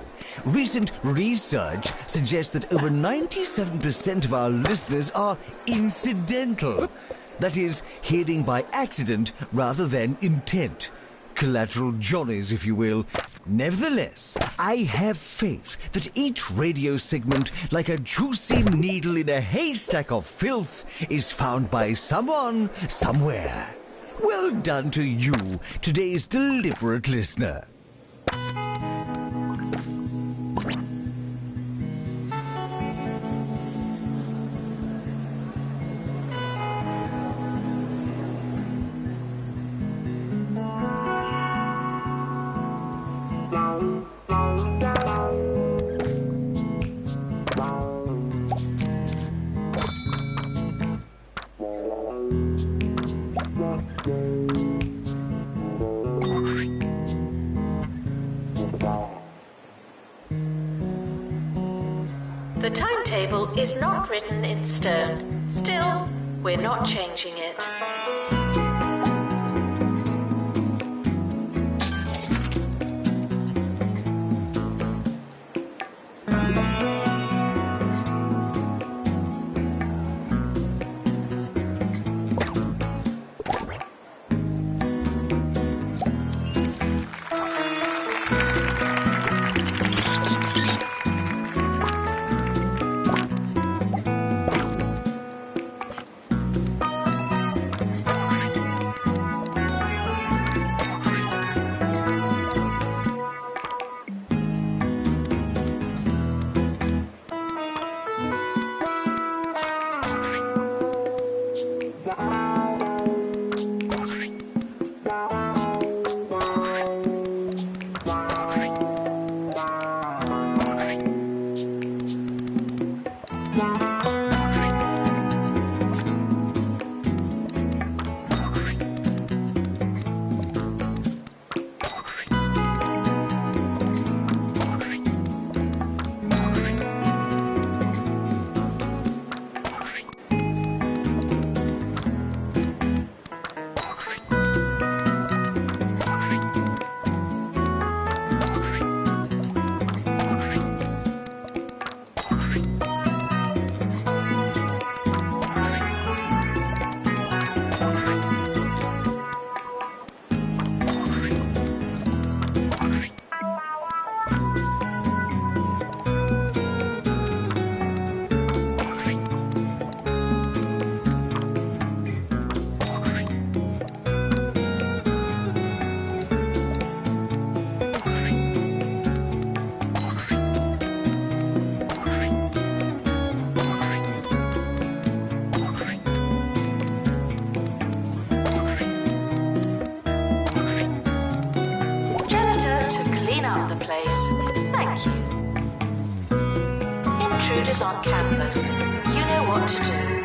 Recent research suggests that over 97% of our listeners are incidental. That is, hearing by accident rather than intent. Collateral Johnnies, if you will. Nevertheless, I have faith that each radio segment, like a juicy needle in a haystack of filth, is found by someone, somewhere. Well done to you, today's deliberate listener. The timetable is not written in stone. Still, we're not changing it. Intruders on campus. You know what to do.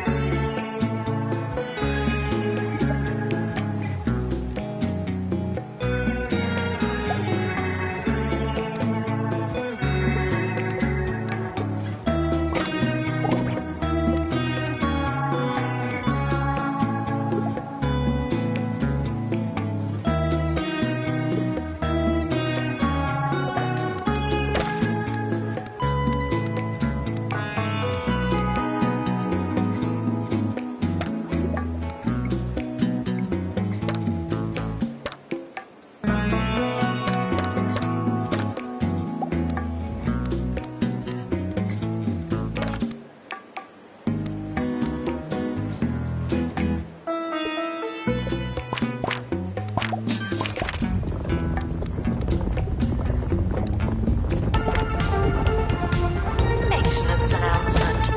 Science announcement.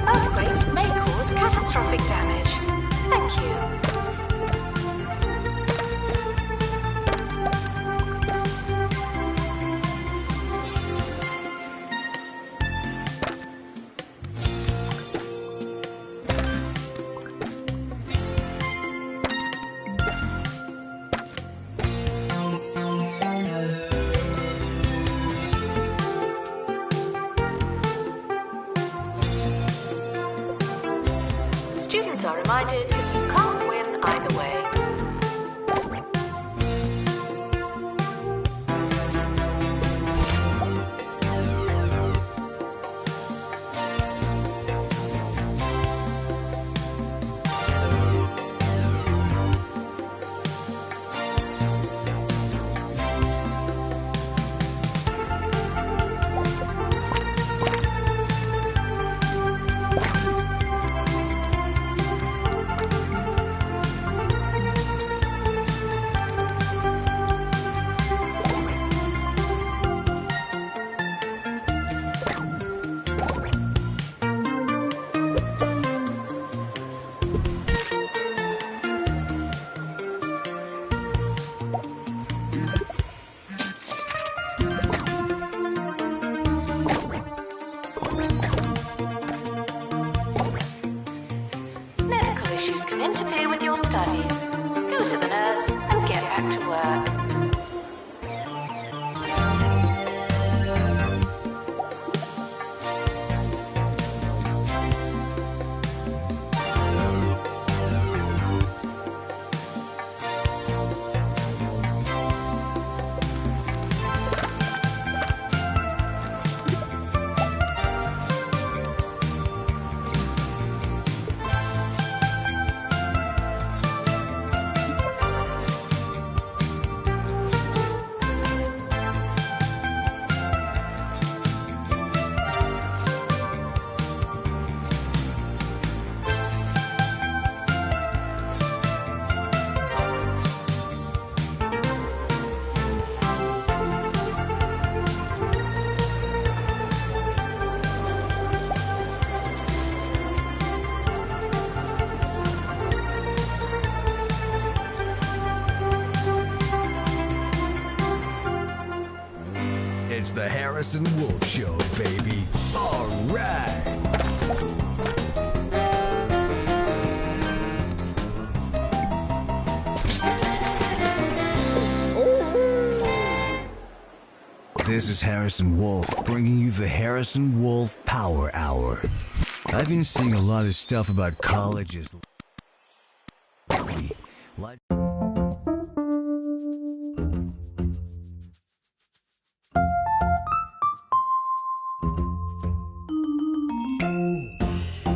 Earthquakes may cause catastrophic damage. Thank you. Students are reminded that you can't win either way. Medical issues can interfere with your studies. Go to the nurse and get back to work. It's the Harrison Wolf Show, baby. All right. This is Harrison Wolf, bringing you the Harrison Wolf Power Hour. I've been seeing a lot of stuff about colleges. Like